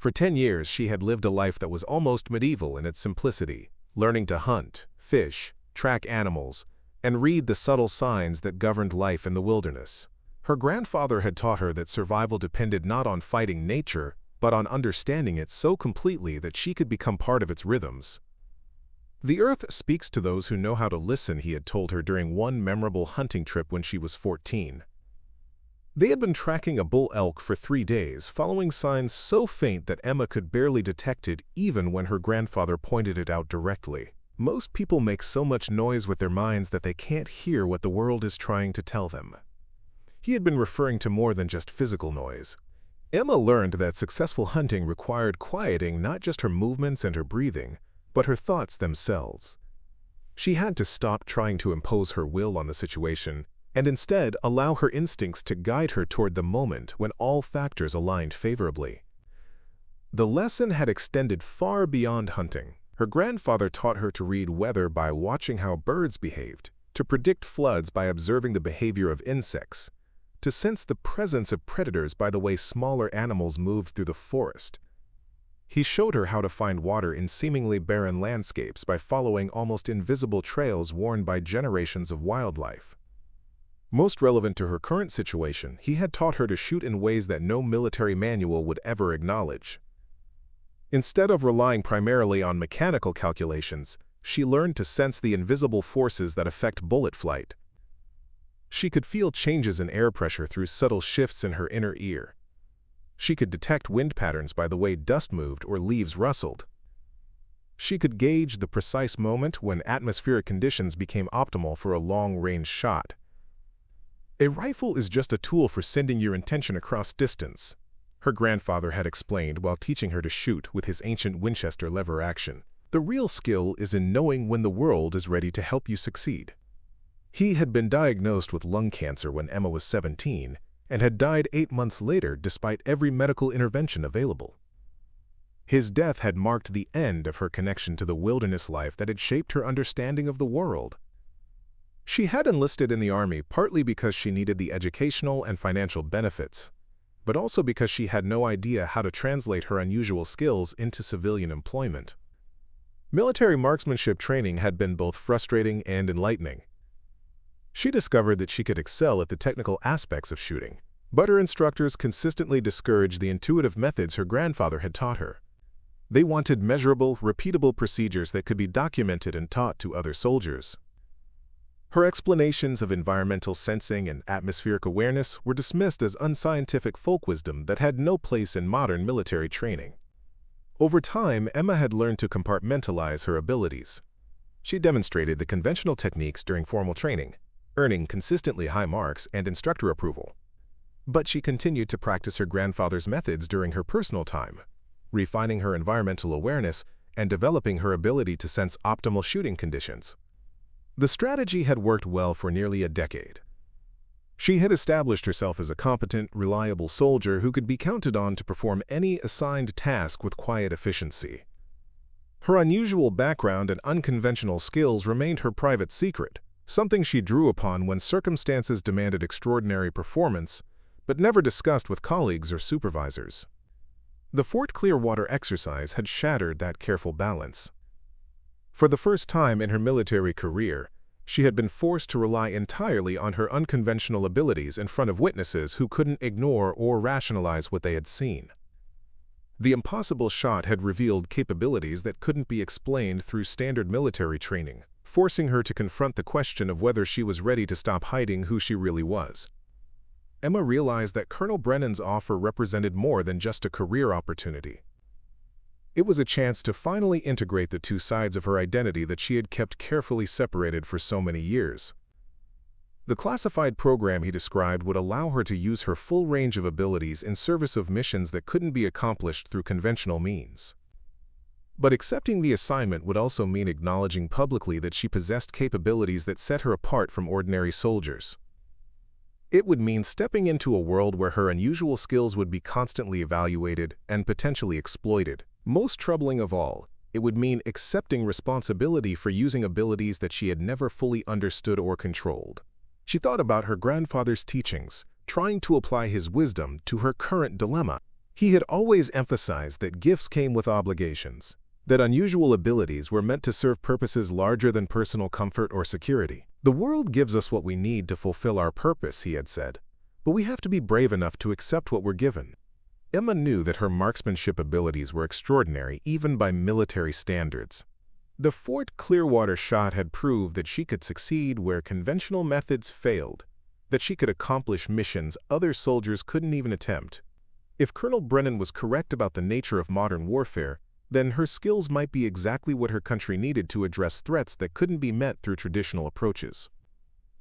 For 10 years, she had lived a life that was almost medieval in its simplicity, learning to hunt, fish, track animals, and read the subtle signs that governed life in the wilderness. Her grandfather had taught her that survival depended not on fighting nature, but on understanding it so completely that she could become part of its rhythms. "The earth speaks to those who know how to listen," he had told her during one memorable hunting trip when she was 14. They had been tracking a bull elk for 3 days, following signs so faint that Emma could barely detect it even when her grandfather pointed it out directly. Most people make so much noise with their minds that they can't hear what the world is trying to tell them. He had been referring to more than just physical noise. Emma learned that successful hunting required quieting not just her movements and her breathing, but her thoughts themselves. She had to stop trying to impose her will on the situation and instead allow her instincts to guide her toward the moment when all factors aligned favorably. The lesson had extended far beyond hunting. Her grandfather taught her to read weather by watching how birds behaved, to predict floods by observing the behavior of insects, to sense the presence of predators by the way smaller animals moved through the forest. He showed her how to find water in seemingly barren landscapes by following almost invisible trails worn by generations of wildlife. Most relevant to her current situation, he had taught her to shoot in ways that no military manual would ever acknowledge. Instead of relying primarily on mechanical calculations, she learned to sense the invisible forces that affect bullet flight. She could feel changes in air pressure through subtle shifts in her inner ear. She could detect wind patterns by the way dust moved or leaves rustled. She could gauge the precise moment when atmospheric conditions became optimal for a long-range shot. "A rifle is just a tool for sending your intention across distance," her grandfather had explained while teaching her to shoot with his ancient Winchester lever action. "The real skill is in knowing when the world is ready to help you succeed." He had been diagnosed with lung cancer when Emma was 17 and had died 8 months later despite every medical intervention available. His death had marked the end of her connection to the wilderness life that had shaped her understanding of the world. She had enlisted in the Army partly because she needed the educational and financial benefits, but also because she had no idea how to translate her unusual skills into civilian employment. Military marksmanship training had been both frustrating and enlightening. She discovered that she could excel at the technical aspects of shooting, but her instructors consistently discouraged the intuitive methods her grandfather had taught her. They wanted measurable, repeatable procedures that could be documented and taught to other soldiers. Her explanations of environmental sensing and atmospheric awareness were dismissed as unscientific folk wisdom that had no place in modern military training. Over time, Emma had learned to compartmentalize her abilities. She demonstrated the conventional techniques during formal training, earning consistently high marks and instructor approval. But she continued to practice her grandfather's methods during her personal time, refining her environmental awareness and developing her ability to sense optimal shooting conditions. The strategy had worked well for nearly a decade. She had established herself as a competent, reliable soldier who could be counted on to perform any assigned task with quiet efficiency. Her unusual background and unconventional skills remained her private secret, something she drew upon when circumstances demanded extraordinary performance, but never discussed with colleagues or supervisors. The Fort Clearwater exercise had shattered that careful balance. For the first time in her military career, she had been forced to rely entirely on her unconventional abilities in front of witnesses who couldn't ignore or rationalize what they had seen. The impossible shot had revealed capabilities that couldn't be explained through standard military training, forcing her to confront the question of whether she was ready to stop hiding who she really was. Emma realized that Colonel Brennan's offer represented more than just a career opportunity. It was a chance to finally integrate the two sides of her identity that she had kept carefully separated for so many years. The classified program he described would allow her to use her full range of abilities in service of missions that couldn't be accomplished through conventional means. But accepting the assignment would also mean acknowledging publicly that she possessed capabilities that set her apart from ordinary soldiers. It would mean stepping into a world where her unusual skills would be constantly evaluated and potentially exploited. Most troubling of all, it would mean accepting responsibility for using abilities that she had never fully understood or controlled. She thought about her grandfather's teachings, trying to apply his wisdom to her current dilemma. He had always emphasized that gifts came with obligations, that unusual abilities were meant to serve purposes larger than personal comfort or security. The world gives us what we need to fulfill our purpose, he had said, but we have to be brave enough to accept what we're given. Emma knew that her marksmanship abilities were extraordinary even by military standards. The Fort Clearwater shot had proved that she could succeed where conventional methods failed, that she could accomplish missions other soldiers couldn't even attempt. If Colonel Brennan was correct about the nature of modern warfare, then her skills might be exactly what her country needed to address threats that couldn't be met through traditional approaches.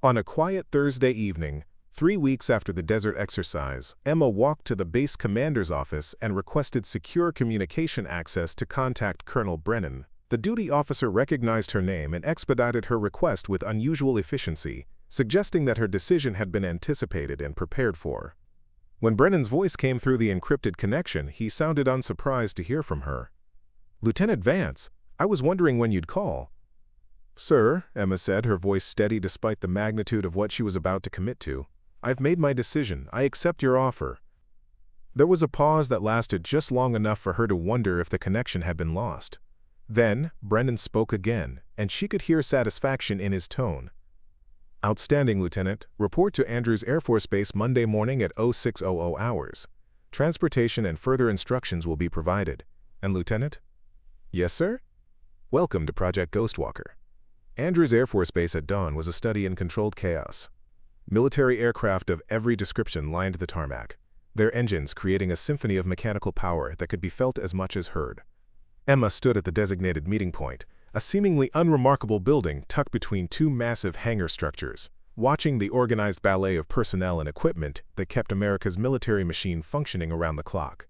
On a quiet Thursday evening, 3 weeks after the desert exercise, Emma walked to the base commander's office and requested secure communication access to contact Colonel Brennan. The duty officer recognized her name and expedited her request with unusual efficiency, suggesting that her decision had been anticipated and prepared for. When Brennan's voice came through the encrypted connection, he sounded unsurprised to hear from her. "Lieutenant Vance, I was wondering when you'd call." "Sir," Emma said, her voice steady despite the magnitude of what she was about to commit to, "I've made my decision. I accept your offer." There was a pause that lasted just long enough for her to wonder if the connection had been lost. Then, Brennan spoke again, and she could hear satisfaction in his tone. "Outstanding, Lieutenant. Report to Andrews Air Force Base Monday morning at 0600 hours. Transportation and further instructions will be provided. And Lieutenant?" "Yes, sir?" "Welcome to Project Ghostwalker." Andrews Air Force Base at dawn was a study in controlled chaos. Military aircraft of every description lined the tarmac, their engines creating a symphony of mechanical power that could be felt as much as heard. Emma stood at the designated meeting point, a seemingly unremarkable building tucked between two massive hangar structures, watching the organized ballet of personnel and equipment that kept America's military machine functioning around the clock.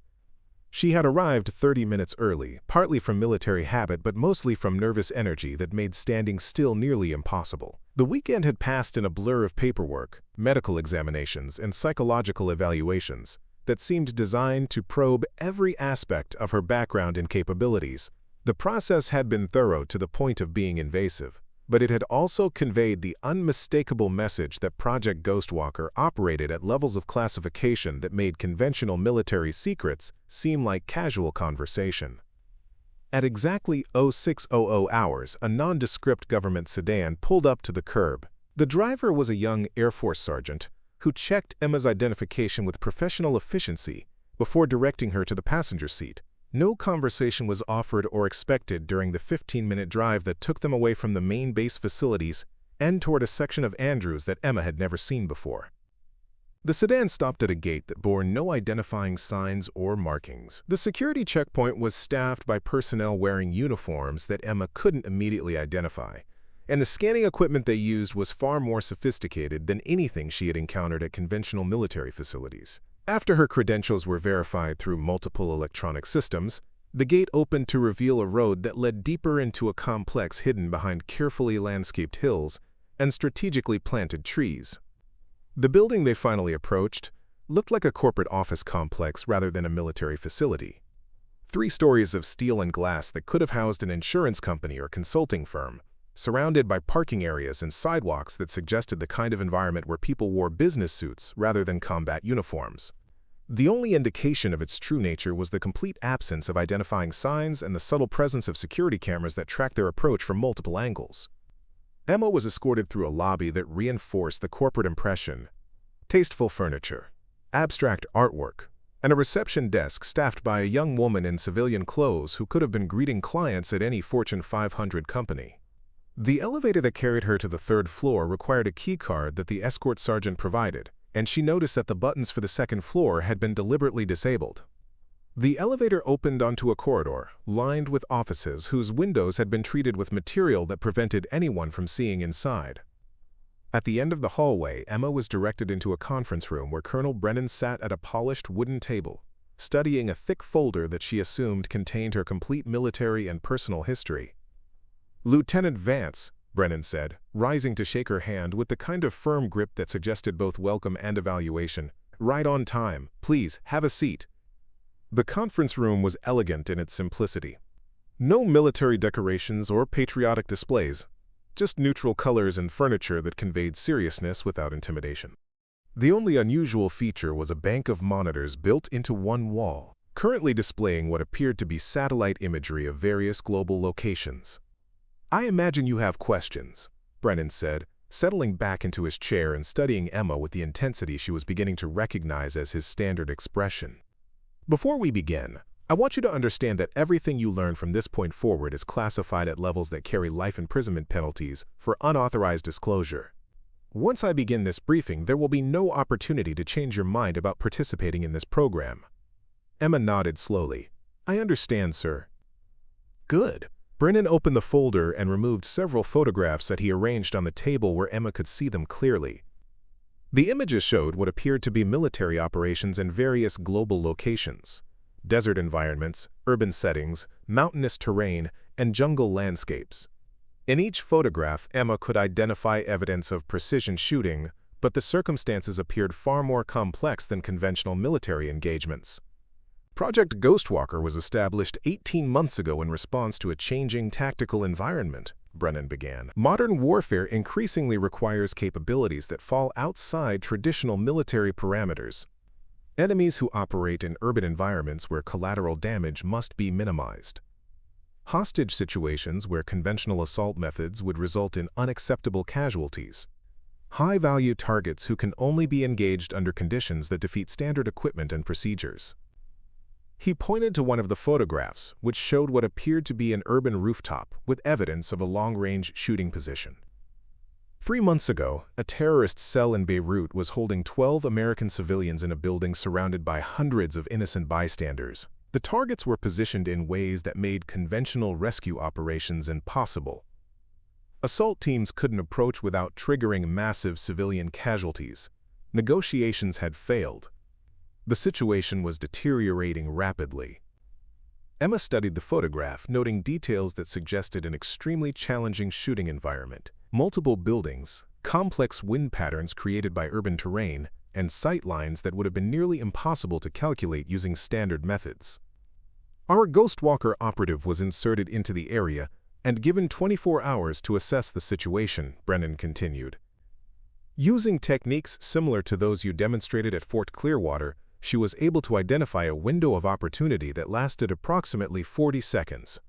She had arrived 30 minutes early, partly from military habit but mostly from nervous energy that made standing still nearly impossible. The weekend had passed in a blur of paperwork, medical examinations, and psychological evaluations that seemed designed to probe every aspect of her background and capabilities. The process had been thorough to the point of being invasive, but it had also conveyed the unmistakable message that Project Ghostwalker operated at levels of classification that made conventional military secrets seem like casual conversation. At exactly 0600 hours, a nondescript government sedan pulled up to the curb. The driver was a young Air Force sergeant who checked Emma's identification with professional efficiency before directing her to the passenger seat. No conversation was offered or expected during the 15-minute drive that took them away from the main base facilities and toward a section of Andrews that Emma had never seen before. The sedan stopped at a gate that bore no identifying signs or markings. The security checkpoint was staffed by personnel wearing uniforms that Emma couldn't immediately identify, and the scanning equipment they used was far more sophisticated than anything she had encountered at conventional military facilities. After her credentials were verified through multiple electronic systems, the gate opened to reveal a road that led deeper into a complex hidden behind carefully landscaped hills and strategically planted trees. The building they finally approached looked like a corporate office complex rather than a military facility. 3 stories of steel and glass that could have housed an insurance company or consulting firm, surrounded by parking areas and sidewalks that suggested the kind of environment where people wore business suits rather than combat uniforms. The only indication of its true nature was the complete absence of identifying signs and the subtle presence of security cameras that tracked their approach from multiple angles. Emma was escorted through a lobby that reinforced the corporate impression: tasteful furniture, abstract artwork, and a reception desk staffed by a young woman in civilian clothes who could have been greeting clients at any Fortune 500 company. The elevator that carried her to the 3rd floor required a key card that the escort sergeant provided, and she noticed that the buttons for the 2nd floor had been deliberately disabled. The elevator opened onto a corridor, lined with offices whose windows had been treated with material that prevented anyone from seeing inside. At the end of the hallway, Emma was directed into a conference room where Colonel Brennan sat at a polished wooden table, studying a thick folder that she assumed contained her complete military and personal history. "Lieutenant Vance," Brennan said, rising to shake her hand with the kind of firm grip that suggested both welcome and evaluation. "Right on time. Please, have a seat." The conference room was elegant in its simplicity. No military decorations or patriotic displays, just neutral colors and furniture that conveyed seriousness without intimidation. The only unusual feature was a bank of monitors built into one wall. currently displaying what appeared to be satellite imagery of various global locations. "I imagine you have questions," Brennan said, settling back into his chair and studying Emma with the intensity she was beginning to recognize as his standard expression. "Before we begin, I want you to understand that everything you learn from this point forward is classified at levels that carry life imprisonment penalties for unauthorized disclosure. Once I begin this briefing, there will be no opportunity to change your mind about participating in this program." Emma nodded slowly. "I understand, sir." "Good." Brennan opened the folder and removed several photographs that he arranged on the table where Emma could see them clearly. The images showed what appeared to be military operations in various global locations: desert environments, urban settings, mountainous terrain, and jungle landscapes. In each photograph, Emma could identify evidence of precision shooting, but the circumstances appeared far more complex than conventional military engagements. Project Ghostwalker was established 18 months ago in response to a changing tactical environment, Brennan began. Modern warfare increasingly requires capabilities that fall outside traditional military parameters. Enemies who operate in urban environments where collateral damage must be minimized. Hostage situations where conventional assault methods would result in unacceptable casualties. High-value targets who can only be engaged under conditions that defeat standard equipment and procedures. He pointed to one of the photographs, which showed what appeared to be an urban rooftop with evidence of a long-range shooting position. 3 months ago, a terrorist cell in Beirut was holding 12 American civilians in a building surrounded by hundreds of innocent bystanders. The targets were positioned in ways that made conventional rescue operations impossible. Assault teams couldn't approach without triggering massive civilian casualties. Negotiations had failed. The situation was deteriorating rapidly. Emma studied the photograph, noting details that suggested an extremely challenging shooting environment. Multiple buildings, complex wind patterns created by urban terrain, and sight lines that would have been nearly impossible to calculate using standard methods. Our Ghostwalker operative was inserted into the area and given 24 hours to assess the situation, Brennan continued. Using techniques similar to those you demonstrated at Fort Clearwater, she was able to identify a window of opportunity that lasted approximately 40 seconds.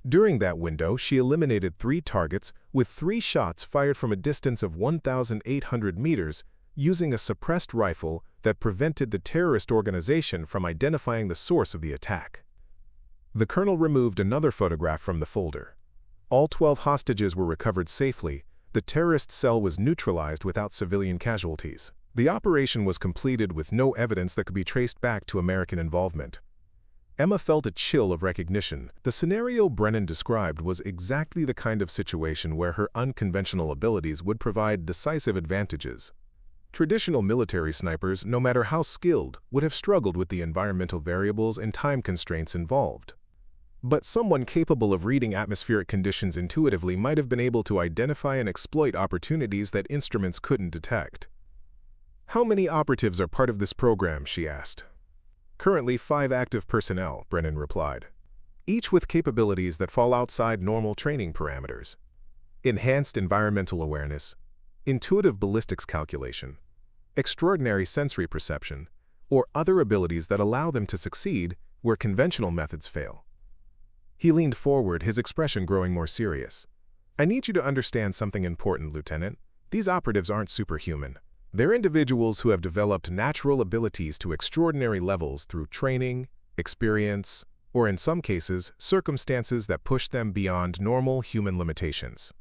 During that window, she eliminated 3 targets with 3 shots fired from a distance of 1,800 meters using a suppressed rifle that prevented the terrorist organization from identifying the source of the attack. The colonel removed another photograph from the folder. All 12 hostages were recovered safely. The terrorist cell was neutralized without civilian casualties. The operation was completed with no evidence that could be traced back to American involvement. Emma felt a chill of recognition. The scenario Brennan described was exactly the kind of situation where her unconventional abilities would provide decisive advantages. Traditional military snipers, no matter how skilled, would have struggled with the environmental variables and time constraints involved. But someone capable of reading atmospheric conditions intuitively might have been able to identify and exploit opportunities that instruments couldn't detect. "How many operatives are part of this program?" she asked. "Currently 5 active personnel," Brennan replied, "each with capabilities that fall outside normal training parameters. Enhanced environmental awareness, intuitive ballistics calculation, extraordinary sensory perception, or other abilities that allow them to succeed where conventional methods fail." He leaned forward, his expression growing more serious. "I need you to understand something important, Lieutenant. These operatives aren't superhuman. They're individuals who have developed natural abilities to extraordinary levels through training, experience, or in some cases, circumstances that push them beyond normal human limitations.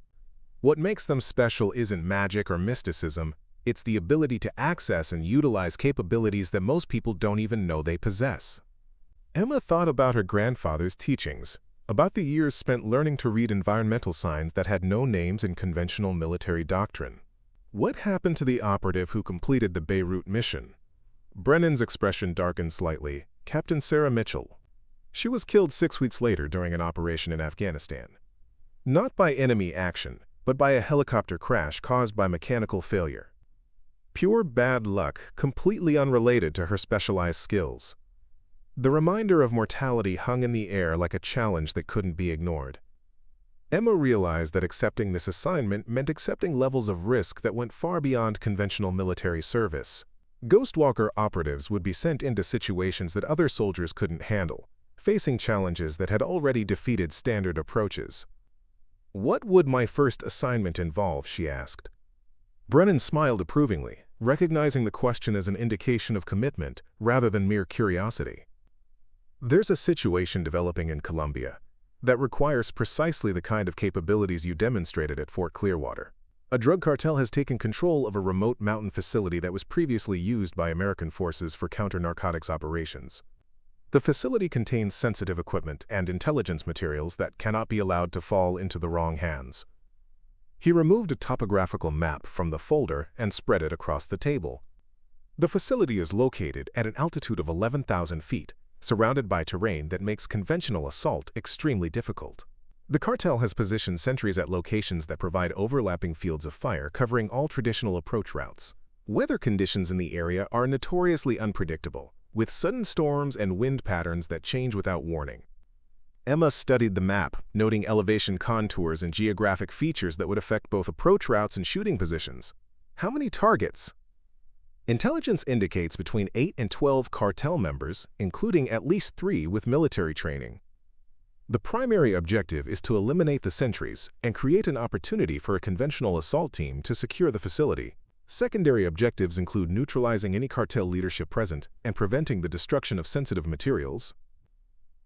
What makes them special isn't magic or mysticism, it's the ability to access and utilize capabilities that most people don't even know they possess." Emma thought about her grandfather's teachings, about the years spent learning to read environmental signs that had no names in conventional military doctrine. What happened to the operative who completed the Beirut mission? Brennan's expression darkened slightly. Captain Sarah Mitchell. She was killed 6 weeks later during an operation in Afghanistan. Not by enemy action, but by a helicopter crash caused by mechanical failure. Pure bad luck, completely unrelated to her specialized skills. The reminder of mortality hung in the air like a challenge that couldn't be ignored. Emma realized that accepting this assignment meant accepting levels of risk that went far beyond conventional military service. Ghostwalker operatives would be sent into situations that other soldiers couldn't handle, facing challenges that had already defeated standard approaches. "What would my first assignment involve?" she asked. Brennan smiled approvingly, recognizing the question as an indication of commitment rather than mere curiosity. "There's a situation developing in Colombia that requires precisely the kind of capabilities you demonstrated at Fort Clearwater. A drug cartel has taken control of a remote mountain facility that was previously used by American forces for counter-narcotics operations. The facility contains sensitive equipment and intelligence materials that cannot be allowed to fall into the wrong hands." He removed a topographical map from the folder and spread it across the table. "The facility is located at an altitude of 11,000 feet, surrounded by terrain that makes conventional assault extremely difficult. The cartel has positioned sentries at locations that provide overlapping fields of fire covering all traditional approach routes. Weather conditions in the area are notoriously unpredictable, with sudden storms and wind patterns that change without warning." Emma studied the map, noting elevation contours and geographic features that would affect both approach routes and shooting positions. "How many targets?" "Intelligence indicates between 8 and 12 cartel members, including at least 3 with military training. The primary objective is to eliminate the sentries and create an opportunity for a conventional assault team to secure the facility. Secondary objectives include neutralizing any cartel leadership present and preventing the destruction of sensitive materials."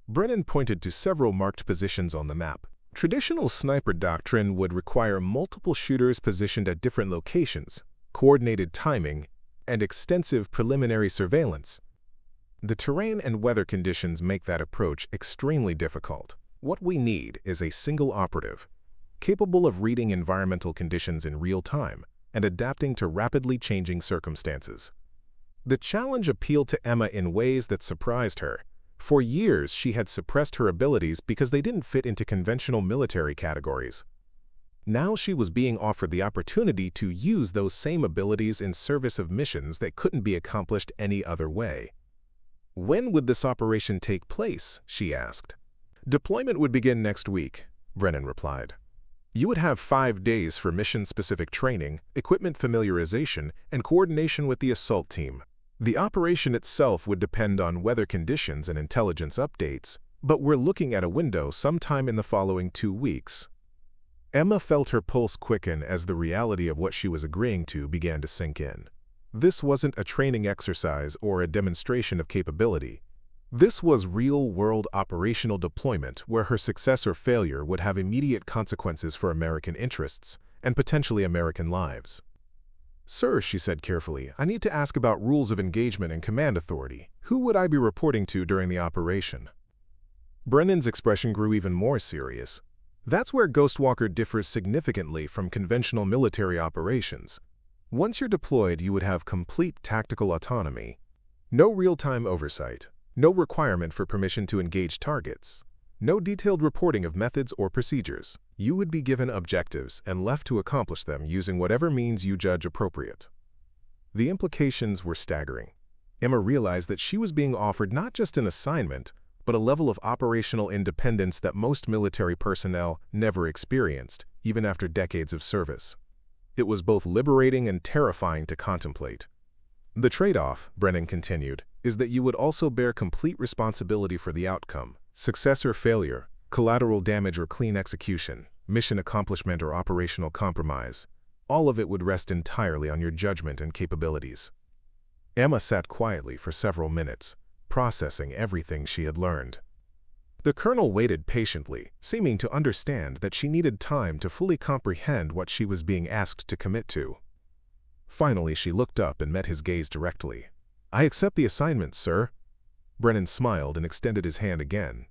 Brennan pointed to several marked positions on the map. Traditional sniper doctrine would require multiple shooters positioned at different locations, coordinated timing, and extensive preliminary surveillance. The terrain and weather conditions make that approach extremely difficult. What we need is a single operative, capable of reading environmental conditions in real time and adapting to rapidly changing circumstances. The challenge appealed to Emma in ways that surprised her. For years, she had suppressed her abilities because they didn't fit into conventional military categories. Now she was being offered the opportunity to use those same abilities in service of missions that couldn't be accomplished any other way. "When would this operation take place?" she asked. "Deployment would begin next week," Brennan replied. "You would have 5 days for mission-specific training, equipment familiarization, and coordination with the assault team. The operation itself would depend on weather conditions and intelligence updates, but we're looking at a window sometime in the following 2 weeks." Emma felt her pulse quicken as the reality of what she was agreeing to began to sink in. This wasn't a training exercise or a demonstration of capability. This was real-world operational deployment where her success or failure would have immediate consequences for American interests and potentially American lives. "Sir," she said carefully, "I need to ask about rules of engagement and command authority. Who would I be reporting to during the operation?" Brennan's expression grew even more serious. "That's where Ghostwalker differs significantly from conventional military operations. Once you're deployed, you would have complete tactical autonomy. No real-time oversight, no requirement for permission to engage targets, no detailed reporting of methods or procedures. You would be given objectives and left to accomplish them using whatever means you judge appropriate." The implications were staggering. Emma realized that she was being offered not just an assignment, but a level of operational independence that most military personnel never experienced, even after decades of service. It was both liberating and terrifying to contemplate. "The trade-off," Brennan continued, "is that you would also bear complete responsibility for the outcome. Success or failure, collateral damage or clean execution, mission accomplishment or operational compromise, all of it would rest entirely on your judgment and capabilities." Emma sat quietly for several minutes, processing everything she had learned. The colonel waited patiently, seeming to understand that she needed time to fully comprehend what she was being asked to commit to. Finally, she looked up and met his gaze directly. "I accept the assignment, sir." Brennan smiled and extended his hand again.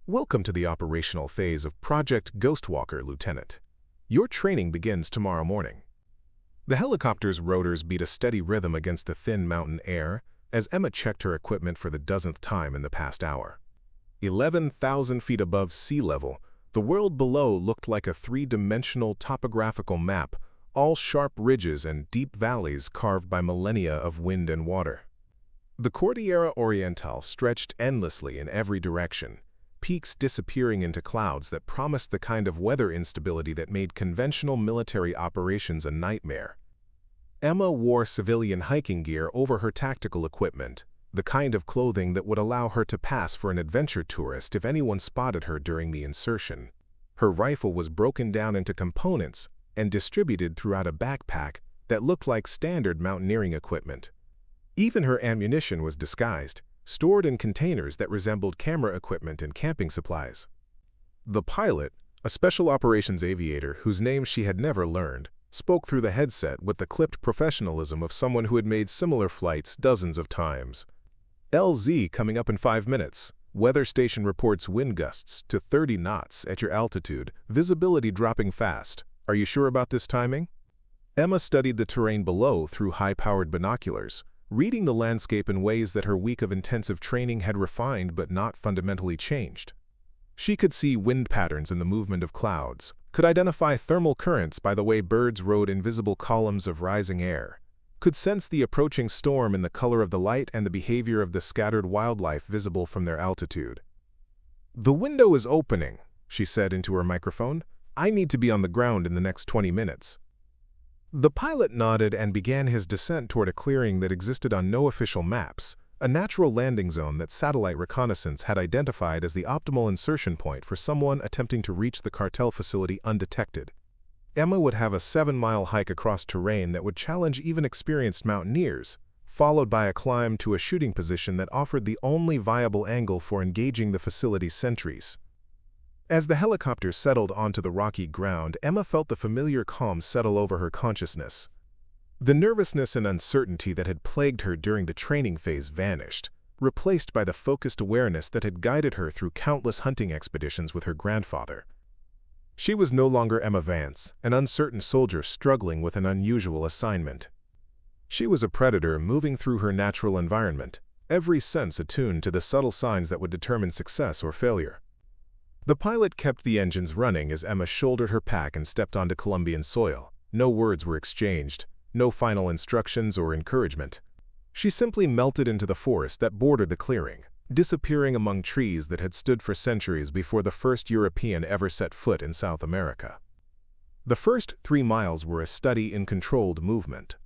"Welcome to the operational phase of Project Ghostwalker, Lieutenant. Your training begins tomorrow morning." The helicopter's rotors beat a steady rhythm against the thin mountain air as Emma checked her equipment for the dozenth time in the past hour. 11,000 feet above sea level, the world below looked like a 3-dimensional topographical map, all sharp ridges and deep valleys carved by millennia of wind and water. The Cordillera Oriental stretched endlessly in every direction, peaks disappearing into clouds that promised the kind of weather instability that made conventional military operations a nightmare. Emma wore civilian hiking gear over her tactical equipment, the kind of clothing that would allow her to pass for an adventure tourist if anyone spotted her during the insertion. Her rifle was broken down into components and distributed throughout a backpack that looked like standard mountaineering equipment. Even her ammunition was disguised, stored in containers that resembled camera equipment and camping supplies. The pilot, a special operations aviator whose name she had never learned, spoke through the headset with the clipped professionalism of someone who had made similar flights dozens of times. LZ coming up in 5 minutes. Weather station reports wind gusts to 30 knots at your altitude, visibility dropping fast. Are you sure about this timing? Emma studied the terrain below through high-powered binoculars, reading the landscape in ways that her week of intensive training had refined but not fundamentally changed. She could see wind patterns in the movement of clouds, could identify thermal currents by the way birds rode invisible columns of rising air, could sense the approaching storm in the color of the light and the behavior of the scattered wildlife visible from their altitude. "The window is opening," she said into her microphone. "I need to be on the ground in the next 20 minutes. The pilot nodded and began his descent toward a clearing that existed on no official maps, a natural landing zone that satellite reconnaissance had identified as the optimal insertion point for someone attempting to reach the cartel facility undetected. Emma would have a 7-mile hike across terrain that would challenge even experienced mountaineers, followed by a climb to a shooting position that offered the only viable angle for engaging the facility's sentries. As the helicopter settled onto the rocky ground, Emma felt the familiar calm settle over her consciousness. The nervousness and uncertainty that had plagued her during the training phase vanished, replaced by the focused awareness that had guided her through countless hunting expeditions with her grandfather. She was no longer Emma Vance, an uncertain soldier struggling with an unusual assignment. She was a predator moving through her natural environment, every sense attuned to the subtle signs that would determine success or failure. The pilot kept the engines running as Emma shouldered her pack and stepped onto Colombian soil. No words were exchanged, no final instructions or encouragement. She simply melted into the forest that bordered the clearing, disappearing among trees that had stood for centuries before the first European ever set foot in South America. The first 3 miles were a study in controlled movement.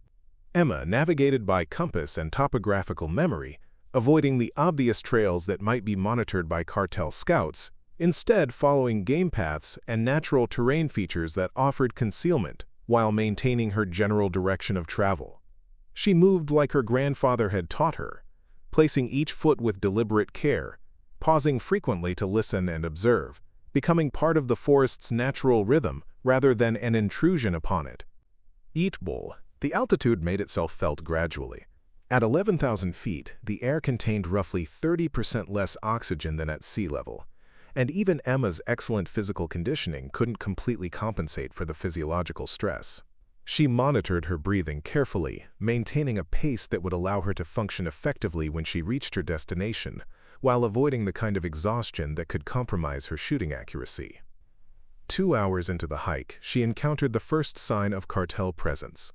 Emma navigated by compass and topographical memory, avoiding the obvious trails that might be monitored by cartel scouts, instead following game paths and natural terrain features that offered concealment while maintaining her general direction of travel. She moved like her grandfather had taught her, placing each foot with deliberate care, pausing frequently to listen and observe, becoming part of the forest's natural rhythm rather than an intrusion upon it. Each bowl, the altitude made itself felt gradually. At 11,000 feet, the air contained roughly 30% less oxygen than at sea level, and even Emma's excellent physical conditioning couldn't completely compensate for the physiological stress. She monitored her breathing carefully, maintaining a pace that would allow her to function effectively when she reached her destination, while avoiding the kind of exhaustion that could compromise her shooting accuracy. 2 hours into the hike, she encountered the first sign of cartel presence.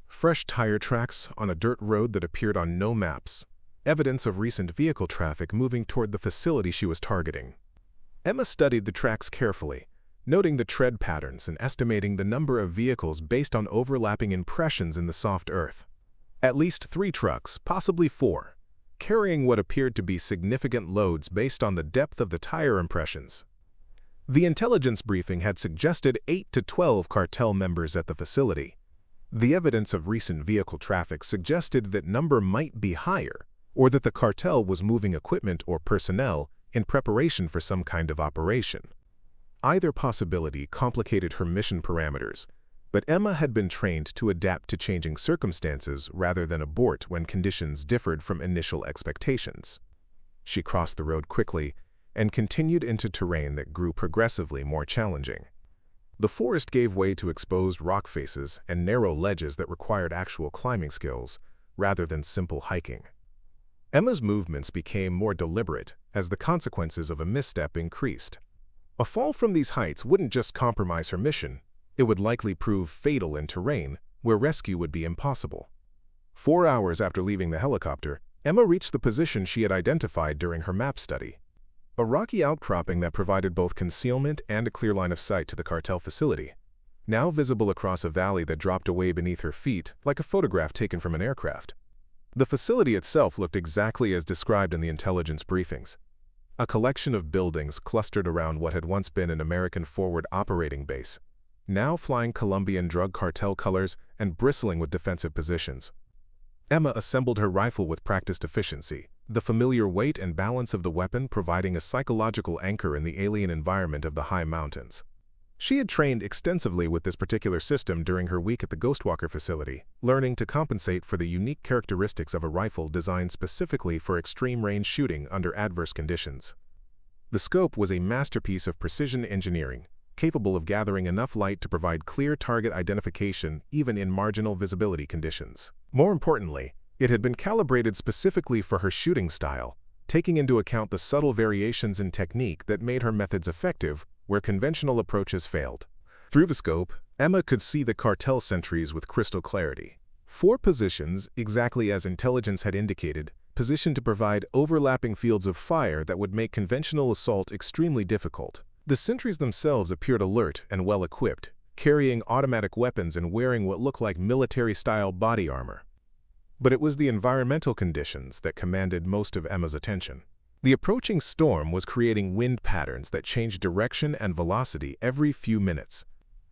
Fresh tire tracks on a dirt road that appeared on no maps, evidence of recent vehicle traffic moving toward the facility she was targeting. Emma studied the tracks carefully, noting the tread patterns and estimating the number of vehicles based on overlapping impressions in the soft earth. At least 3 trucks, possibly 4, carrying what appeared to be significant loads based on the depth of the tire impressions. The intelligence briefing had suggested 8 to 12 cartel members at the facility. The evidence of recent vehicle traffic suggested that number might be higher, or that the cartel was moving equipment or personnel in preparation for some kind of operation. Either possibility complicated her mission parameters, but Emma had been trained to adapt to changing circumstances rather than abort when conditions differed from initial expectations. She crossed the road quickly and continued into terrain that grew progressively more challenging. The forest gave way to exposed rock faces and narrow ledges that required actual climbing skills rather than simple hiking. Emma's movements became more deliberate as the consequences of a misstep increased. A fall from these heights wouldn't just compromise her mission, it would likely prove fatal in terrain where rescue would be impossible. 4 hours after leaving the helicopter, Emma reached the position she had identified during her map study. A rocky outcropping that provided both concealment and a clear line of sight to the cartel facility. now visible across a valley that dropped away beneath her feet like a photograph taken from an aircraft. The facility itself looked exactly as described in the intelligence briefings. A collection of buildings clustered around what had once been an American forward operating base, now flying Colombian drug cartel colors and bristling with defensive positions. Emma assembled her rifle with practiced efficiency, the familiar weight and balance of the weapon providing a psychological anchor in the alien environment of the high mountains. She had trained extensively with this particular system during her week at the Ghostwalker facility, learning to compensate for the unique characteristics of a rifle designed specifically for extreme-range shooting under adverse conditions. The scope was a masterpiece of precision engineering, capable of gathering enough light to provide clear target identification even in marginal visibility conditions. More importantly, it had been calibrated specifically for her shooting style, taking into account the subtle variations in technique that made her methods effective where conventional approaches failed. Through the scope, Emma could see the cartel sentries with crystal clarity. 4 positions, exactly as intelligence had indicated, positioned to provide overlapping fields of fire that would make conventional assault extremely difficult. The sentries themselves appeared alert and well-equipped, carrying automatic weapons and wearing what looked like military-style body armor. But it was the environmental conditions that commanded most of Emma's attention. The approaching storm was creating wind patterns that changed direction and velocity every few minutes.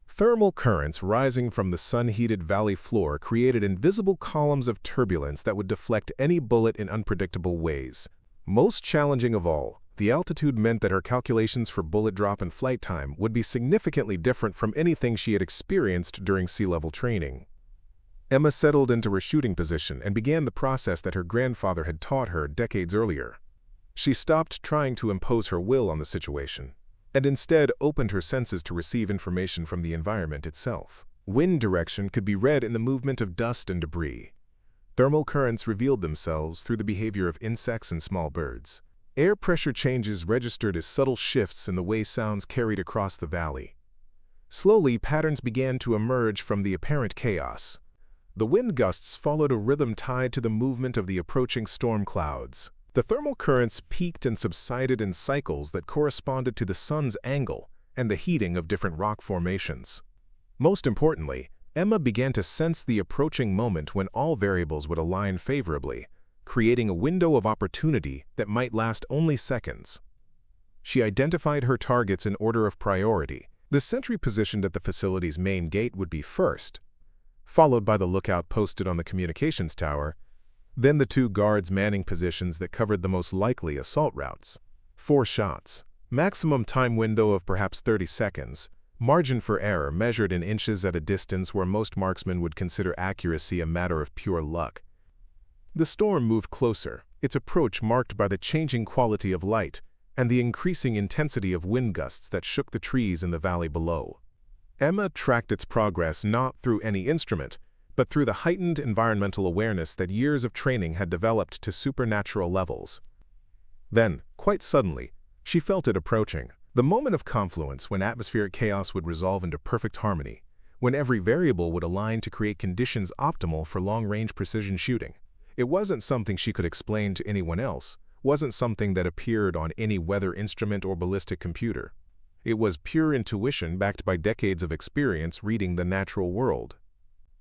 Thermal currents rising from the sun-heated valley floor created invisible columns of turbulence that would deflect any bullet in unpredictable ways. Most challenging of all, the altitude meant that her calculations for bullet drop and flight time would be significantly different from anything she had experienced during sea-level training. Emma settled into her shooting position and began the process that her grandfather had taught her decades earlier. She stopped trying to impose her will on the situation, and instead opened her senses to receive information from the environment itself. Wind direction could be read in the movement of dust and debris. Thermal currents revealed themselves through the behavior of insects and small birds. Air pressure changes registered as subtle shifts in the way sounds carried across the valley. Slowly, patterns began to emerge from the apparent chaos. The wind gusts followed a rhythm tied to the movement of the approaching storm clouds. The thermal currents peaked and subsided in cycles that corresponded to the sun's angle and the heating of different rock formations. Most importantly, Emma began to sense the approaching moment when all variables would align favorably, creating a window of opportunity that might last only seconds. She identified her targets in order of priority. The sentry positioned at the facility's main gate would be first, followed by the lookout posted on the communications tower, then the 2 guards manning positions that covered the most likely assault routes. 4 shots. Maximum time window of perhaps 30 seconds. Margin for error measured in inches at a distance where most marksmen would consider accuracy a matter of pure luck. The storm moved closer, its approach marked by the changing quality of light and the increasing intensity of wind gusts that shook the trees in the valley below. Emma tracked its progress not through any instrument, but through the heightened environmental awareness that years of training had developed to supernatural levels. Then, quite suddenly, she felt it approaching. The moment of confluence when atmospheric chaos would resolve into perfect harmony, when every variable would align to create conditions optimal for long-range precision shooting. It wasn't something she could explain to anyone else, wasn't something that appeared on any weather instrument or ballistic computer. It was pure intuition backed by decades of experience reading the natural world.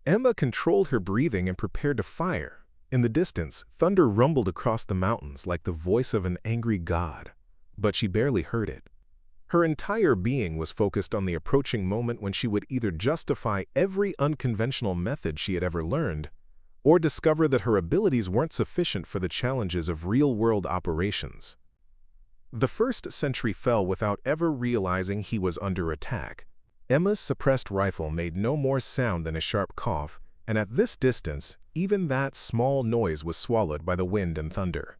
Emma controlled her breathing and prepared to fire. In the distance, thunder rumbled across the mountains like the voice of an angry god, but she barely heard it. Her entire being was focused on the approaching moment when she would either justify every unconventional method she had ever learned, or discover that her abilities weren't sufficient for the challenges of real-world operations. The first sentry fell without ever realizing he was under attack. Emma's suppressed rifle made no more sound than a sharp cough, and at this distance, even that small noise was swallowed by the wind and thunder.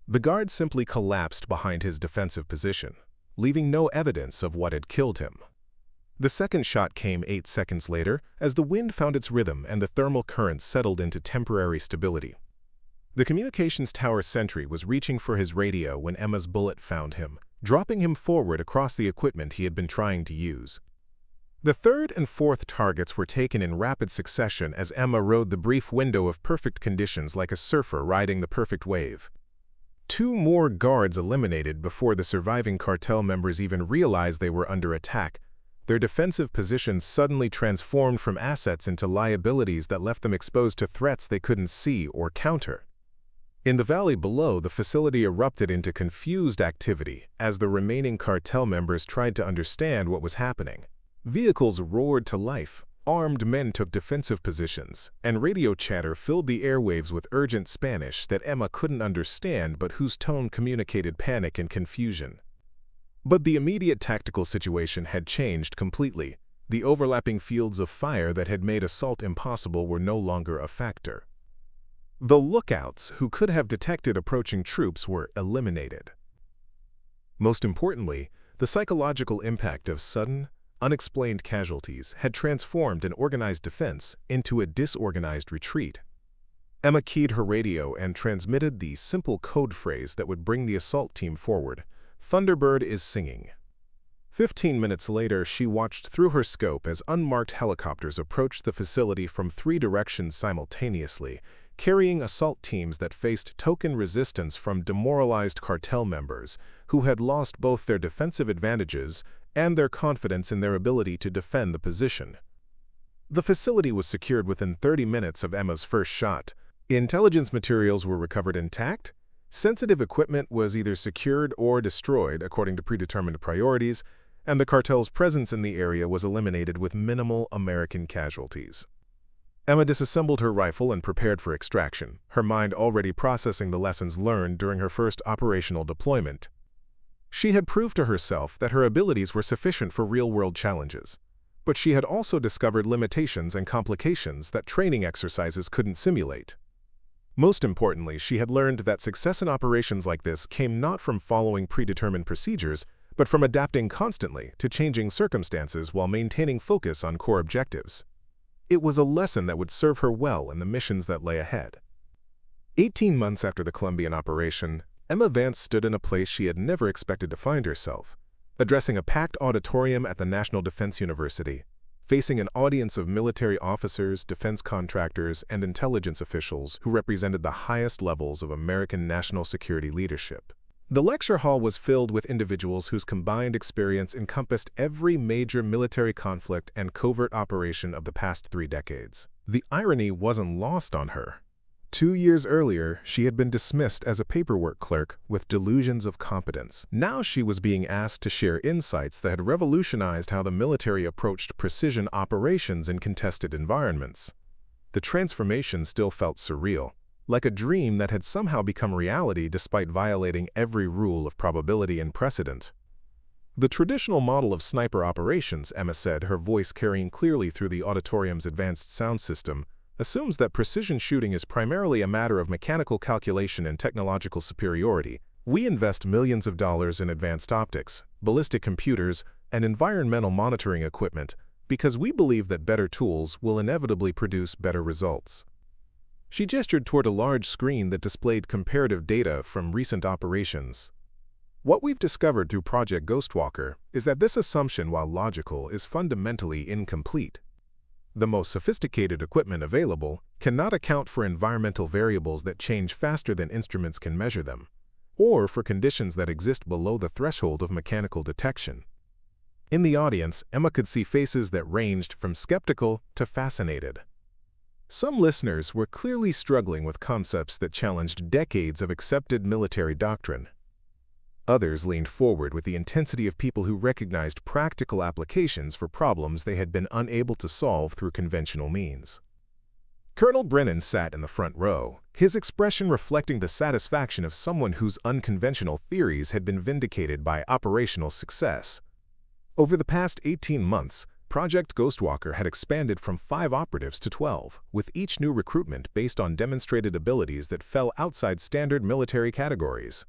The guard simply collapsed behind his defensive position, leaving no evidence of what had killed him. The second shot came 8 seconds later as the wind found its rhythm and the thermal currents settled into temporary stability. The communications tower sentry was reaching for his radio when Emma's bullet found him, dropping him forward across the equipment he had been trying to use. The 3rd and 4th targets were taken in rapid succession as Emma rode the brief window of perfect conditions like a surfer riding the perfect wave. 2 more guards eliminated before the surviving cartel members even realized they were under attack, Their defensive positions suddenly transformed from assets into liabilities that left them exposed to threats they couldn't see or counter. In the valley below, the facility erupted into confused activity as the remaining cartel members tried to understand what was happening. Vehicles roared to life, armed men took defensive positions, and radio chatter filled the airwaves with urgent Spanish that Emma couldn't understand but whose tone communicated panic and confusion. But the immediate tactical situation had changed completely. The overlapping fields of fire that had made assault impossible were no longer a factor. The lookouts who could have detected approaching troops were eliminated. Most importantly, the psychological impact of sudden, unexplained casualties had transformed an organized defense into a disorganized retreat. Emma keyed her radio and transmitted the simple code phrase that would bring the assault team forward. "Thunderbird is singing." 15 minutes later, she watched through her scope as unmarked helicopters approached the facility from 3 directions simultaneously, carrying assault teams that faced token resistance from demoralized cartel members who had lost both their defensive advantages and their confidence in their ability to defend the position. The facility was secured within 30 minutes of Emma's first shot. Intelligence materials were recovered intact. Sensitive equipment was either secured or destroyed according to predetermined priorities, and the cartel's presence in the area was eliminated with minimal American casualties. Emma disassembled her rifle and prepared for extraction, her mind already processing the lessons learned during her first operational deployment. She had proved to herself that her abilities were sufficient for real-world challenges, but she had also discovered limitations and complications that training exercises couldn't simulate. Most importantly, she had learned that success in operations like this came not from following predetermined procedures, but from adapting constantly to changing circumstances while maintaining focus on core objectives. It was a lesson that would serve her well in the missions that lay ahead. 18 months after the Colombian operation, Emma Vance stood in a place she had never expected to find herself, addressing a packed auditorium at the National Defense University, facing an audience of military officers, defense contractors, and intelligence officials who represented the highest levels of American national security leadership. The lecture hall was filled with individuals whose combined experience encompassed every major military conflict and covert operation of the past 3 decades. The irony wasn't lost on her. 2 years earlier, she had been dismissed as a paperwork clerk with delusions of competence. Now she was being asked to share insights that had revolutionized how the military approached precision operations in contested environments. The transformation still felt surreal, like a dream that had somehow become reality despite violating every rule of probability and precedent. The traditional model of sniper operations, Emma said, her voice carrying clearly through the auditorium's advanced sound system, assumes that precision shooting is primarily a matter of mechanical calculation and technological superiority. We invest millions of dollars in advanced optics, ballistic computers, and environmental monitoring equipment because we believe that better tools will inevitably produce better results. She gestured toward a large screen that displayed comparative data from recent operations. What we've discovered through Project Ghostwalker is that this assumption, while logical, is fundamentally incomplete. The most sophisticated equipment available cannot account for environmental variables that change faster than instruments can measure them, or for conditions that exist below the threshold of mechanical detection. In the audience, Emma could see faces that ranged from skeptical to fascinated. Some listeners were clearly struggling with concepts that challenged decades of accepted military doctrine. Others leaned forward with the intensity of people who recognized practical applications for problems they had been unable to solve through conventional means. Colonel Brennan sat in the front row, his expression reflecting the satisfaction of someone whose unconventional theories had been vindicated by operational success. Over the past 18 months, Project Ghostwalker had expanded from 5 operatives to 12, with each new recruitment based on demonstrated abilities that fell outside standard military categories.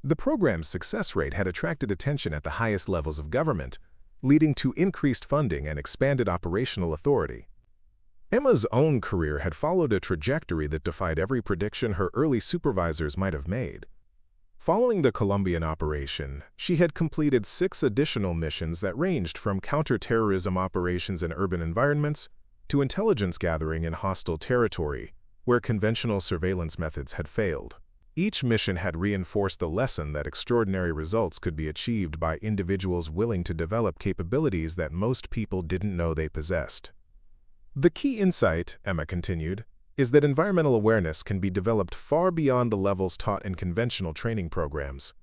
The program's success rate had attracted attention at the highest levels of government, leading to increased funding and expanded operational authority. Emma's own career had followed a trajectory that defied every prediction her early supervisors might have made. Following the Colombian operation, she had completed 6 additional missions that ranged from counter-terrorism operations in urban environments to intelligence gathering in hostile territory, where conventional surveillance methods had failed. Each mission had reinforced the lesson that extraordinary results could be achieved by individuals willing to develop capabilities that most people didn't know they possessed. The key insight, Emma continued, is that environmental awareness can be developed far beyond the levels taught in conventional training programs.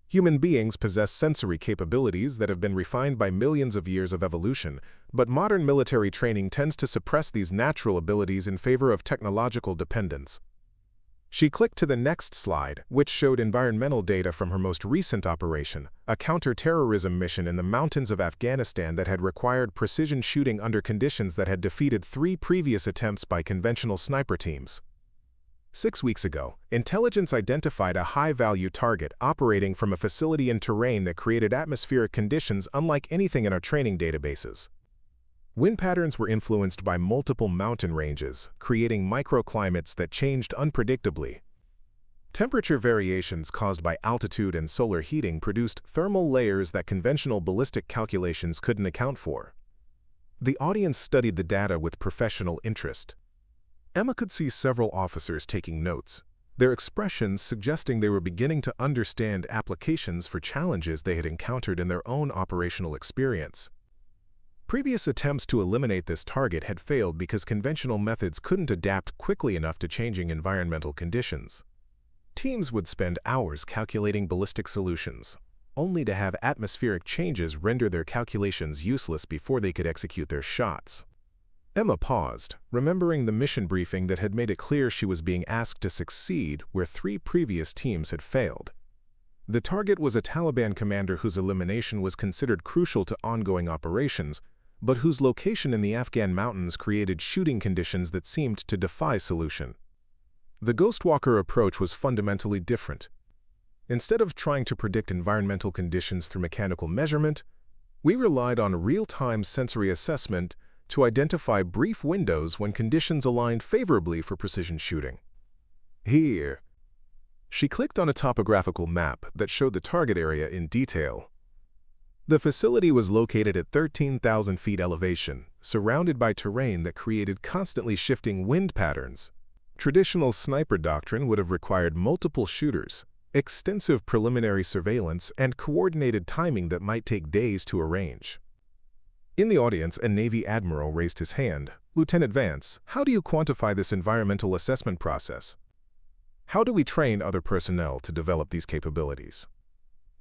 Human beings possess sensory capabilities that have been refined by millions of years of evolution, but modern military training tends to suppress these natural abilities in favor of technological dependence. She clicked to the next slide, which showed environmental data from her most recent operation, a counter-terrorism mission in the mountains of Afghanistan that had required precision shooting under conditions that had defeated 3 previous attempts by conventional sniper teams. 6 weeks ago, intelligence identified a high-value target operating from a facility in terrain that created atmospheric conditions unlike anything in our training databases. Wind patterns were influenced by multiple mountain ranges, creating microclimates that changed unpredictably. Temperature variations caused by altitude and solar heating produced thermal layers that conventional ballistic calculations couldn't account for. The audience studied the data with professional interest. Emma could see several officers taking notes, their expressions suggesting they were beginning to understand applications for challenges they had encountered in their own operational experience. Previous attempts to eliminate this target had failed because conventional methods couldn't adapt quickly enough to changing environmental conditions. Teams would spend hours calculating ballistic solutions, only to have atmospheric changes render their calculations useless before they could execute their shots. Emma paused, remembering the mission briefing that had made it clear she was being asked to succeed where 3 previous teams had failed. The target was a Taliban commander whose elimination was considered crucial to ongoing operations, but whose location in the Afghan mountains created shooting conditions that seemed to defy solution. The Ghostwalker approach was fundamentally different. Instead of trying to predict environmental conditions through mechanical measurement, we relied on real-time sensory assessment to identify brief windows when conditions aligned favorably for precision shooting. Here, she clicked on a topographical map that showed the target area in detail. The facility was located at 13,000 feet elevation, surrounded by terrain that created constantly shifting wind patterns. Traditional sniper doctrine would have required multiple shooters, extensive preliminary surveillance, and coordinated timing that might take days to arrange. In the audience, a Navy admiral raised his hand. "Lieutenant Vance, how do you quantify this environmental assessment process? How do we train other personnel to develop these capabilities?"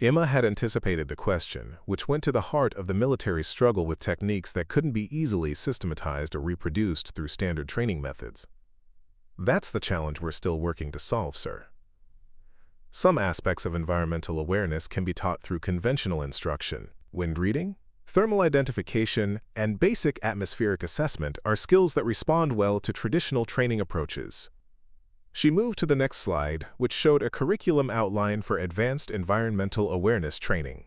Emma had anticipated the question, which went to the heart of the military struggle with techniques that couldn't be easily systematized or reproduced through standard training methods. "That's the challenge we're still working to solve, sir. Some aspects of environmental awareness can be taught through conventional instruction. Wind reading, thermal identification, and basic atmospheric assessment are skills that respond well to traditional training approaches." She moved to the next slide, which showed a curriculum outline for advanced environmental awareness training.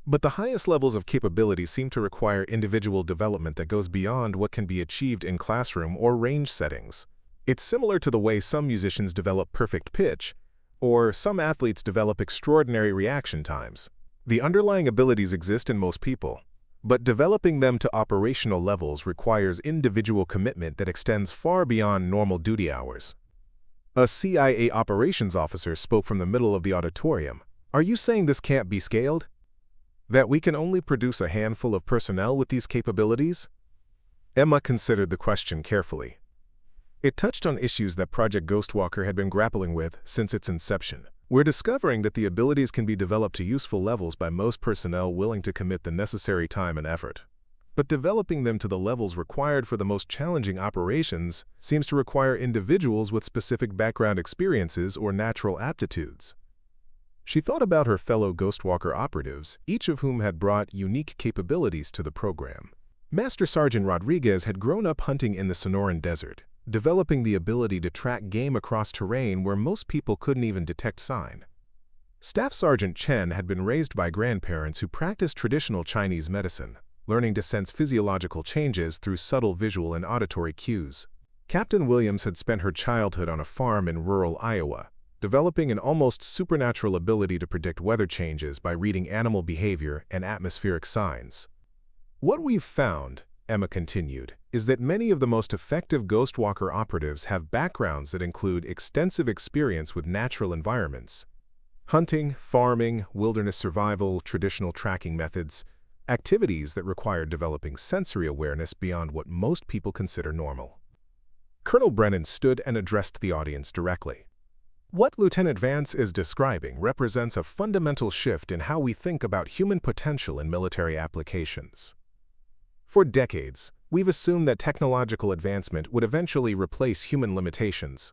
But the highest levels of capability seem to require individual development that goes beyond what can be achieved in classroom or range settings. It's similar to the way some musicians develop perfect pitch, or some athletes develop extraordinary reaction times. The underlying abilities exist in most people, but developing them to operational levels requires individual commitment that extends far beyond normal duty hours. A CIA operations officer spoke from the middle of the auditorium. "Are you saying this can't be scaled? That we can only produce a handful of personnel with these capabilities?" Emma considered the question carefully. It touched on issues that Project Ghostwalker had been grappling with since its inception. "We're discovering that the abilities can be developed to useful levels by most personnel willing to commit the necessary time and effort. But developing them to the levels required for the most challenging operations seems to require individuals with specific background experiences or natural aptitudes." She thought about her fellow Ghostwalker operatives, each of whom had brought unique capabilities to the program. Master Sergeant Rodriguez had grown up hunting in the Sonoran Desert, developing the ability to track game across terrain where most people couldn't even detect sign. Staff Sergeant Chen had been raised by grandparents who practiced traditional Chinese medicine, learning to sense physiological changes through subtle visual and auditory cues. Captain Williams had spent her childhood on a farm in rural Iowa, developing an almost supernatural ability to predict weather changes by reading animal behavior and atmospheric signs. "What we've found," Emma continued, is that many of the most effective Ghostwalker operatives have backgrounds that include extensive experience with natural environments. Hunting, farming, wilderness survival, traditional tracking methods, activities that require developing sensory awareness beyond what most people consider normal. Colonel Brennan stood and addressed the audience directly. What Lieutenant Vance is describing represents a fundamental shift in how we think about human potential in military applications. For decades, we've assumed that technological advancement would eventually replace human limitations.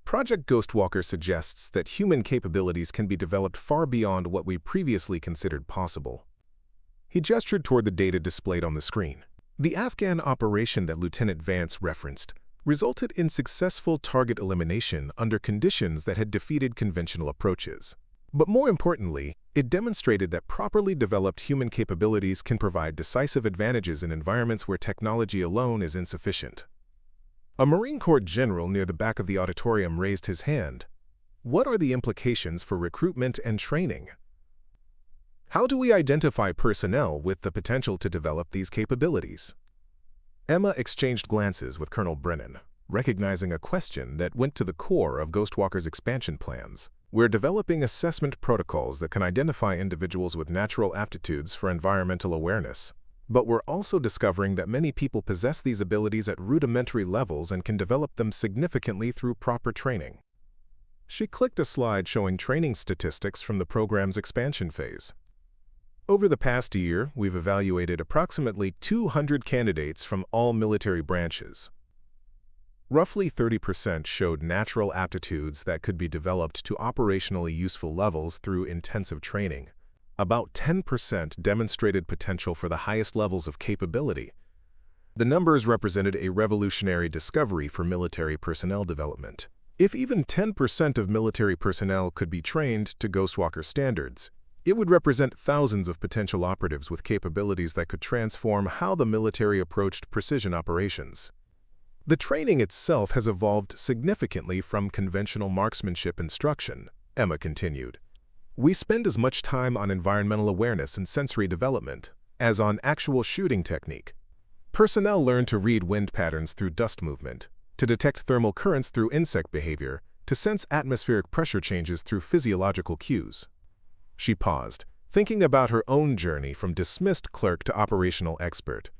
Project Ghostwalker suggests that human capabilities can be developed far beyond what we previously considered possible. He gestured toward the data displayed on the screen. The Afghan operation that Lieutenant Vance referenced resulted in successful target elimination under conditions that had defeated conventional approaches. But more importantly, it demonstrated that properly developed human capabilities can provide decisive advantages in environments where technology alone is insufficient. A Marine Corps general near the back of the auditorium raised his hand. What are the implications for recruitment and training? How do we identify personnel with the potential to develop these capabilities? Emma exchanged glances with Colonel Brennan, recognizing a question that went to the core of Ghostwalker's expansion plans. We're developing assessment protocols that can identify individuals with natural aptitudes for environmental awareness. But we're also discovering that many people possess these abilities at rudimentary levels and can develop them significantly through proper training. She clicked a slide showing training statistics from the program's expansion phase. Over the past year, we've evaluated approximately 200 candidates from all military branches. Roughly 30% showed natural aptitudes that could be developed to operationally useful levels through intensive training. About 10% demonstrated potential for the highest levels of capability. The numbers represented a revolutionary discovery for military personnel development. If even 10% of military personnel could be trained to Ghostwalker standards, it would represent thousands of potential operatives with capabilities that could transform how the military approached precision operations. The training itself has evolved significantly from conventional marksmanship instruction, Emma continued. We spend as much time on environmental awareness and sensory development as on actual shooting technique. Personnel learn to read wind patterns through dust movement, to detect thermal currents through insect behavior, to sense atmospheric pressure changes through physiological cues. She paused, thinking about her own journey from dismissed clerk to operational expert.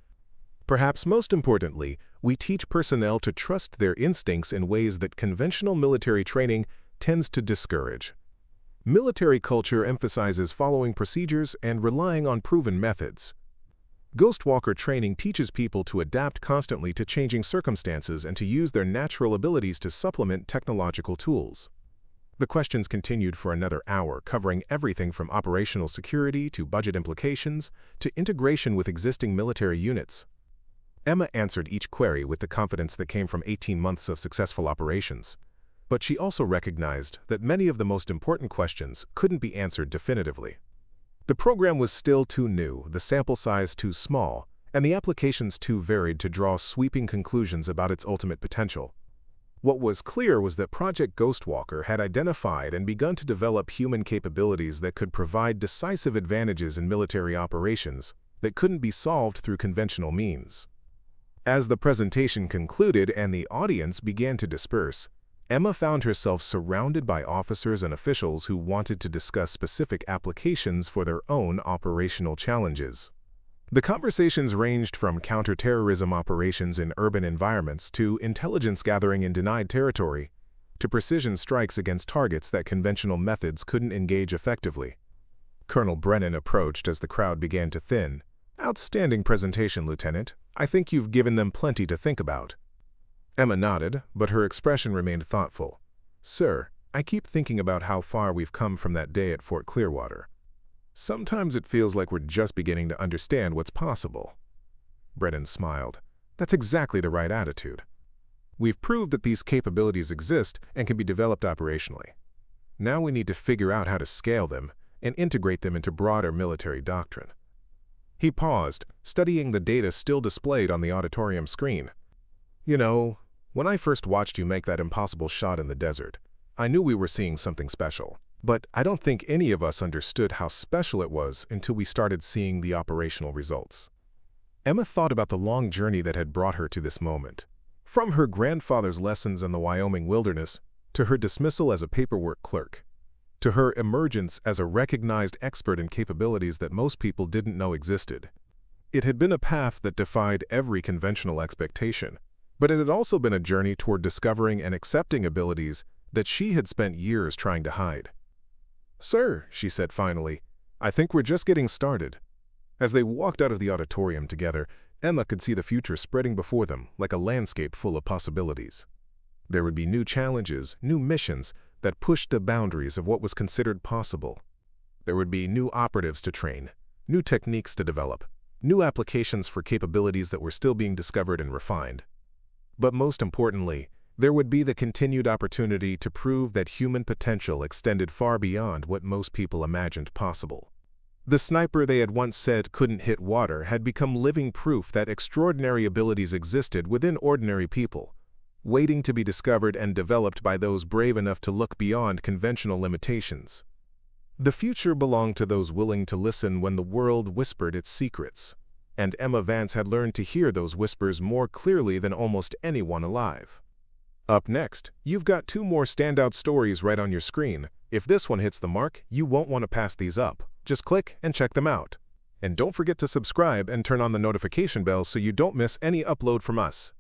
Perhaps most importantly, we teach personnel to trust their instincts in ways that conventional military training tends to discourage. Military culture emphasizes following procedures and relying on proven methods. Ghostwalker training teaches people to adapt constantly to changing circumstances and to use their natural abilities to supplement technological tools. The questions continued for another hour, covering everything from operational security to budget implications to integration with existing military units. Emma answered each query with the confidence that came from 18 months of successful operations. But she also recognized that many of the most important questions couldn't be answered definitively. The program was still too new, the sample size too small, and the applications too varied to draw sweeping conclusions about its ultimate potential. What was clear was that Project Ghostwalker had identified and begun to develop human capabilities that could provide decisive advantages in military operations that couldn't be solved through conventional means. As the presentation concluded and the audience began to disperse, Emma found herself surrounded by officers and officials who wanted to discuss specific applications for their own operational challenges. The conversations ranged from counterterrorism operations in urban environments to intelligence gathering in denied territory, to precision strikes against targets that conventional methods couldn't engage effectively. Colonel Brennan approached as the crowd began to thin. "Outstanding presentation, Lieutenant. I think you've given them plenty to think about." Emma nodded, but her expression remained thoughtful. "Sir, I keep thinking about how far we've come from that day at Fort Clearwater. Sometimes it feels like we're just beginning to understand what's possible." Brennan smiled. "That's exactly the right attitude. We've proved that these capabilities exist and can be developed operationally. Now we need to figure out how to scale them and integrate them into broader military doctrine." He paused, studying the data still displayed on the auditorium screen. "You know, when I first watched you make that impossible shot in the desert, I knew we were seeing something special. But I don't think any of us understood how special it was until we started seeing the operational results." Emma thought about the long journey that had brought her to this moment. From her grandfather's lessons in the Wyoming wilderness, to her dismissal as a paperwork clerk, to her emergence as a recognized expert in capabilities that most people didn't know existed. It had been a path that defied every conventional expectation, but it had also been a journey toward discovering and accepting abilities that she had spent years trying to hide. "Sir," she said finally, "I think we're just getting started." As they walked out of the auditorium together, Emma could see the future spreading before them like a landscape full of possibilities. There would be new challenges, new missions that pushed the boundaries of what was considered possible. There would be new operatives to train, new techniques to develop, new applications for capabilities that were still being discovered and refined. But most importantly, there would be the continued opportunity to prove that human potential extended far beyond what most people imagined possible. The sniper they had once said couldn't hit water had become living proof that extraordinary abilities existed within ordinary people, waiting to be discovered and developed by those brave enough to look beyond conventional limitations. The future belonged to those willing to listen when the world whispered its secrets, and Emma Vance had learned to hear those whispers more clearly than almost anyone alive. Up next, you've got 2 more standout stories right on your screen. If this one hits the mark, you won't want to pass these up. Just click and check them out. And don't forget to subscribe and turn on the notification bell so you don't miss any upload from us.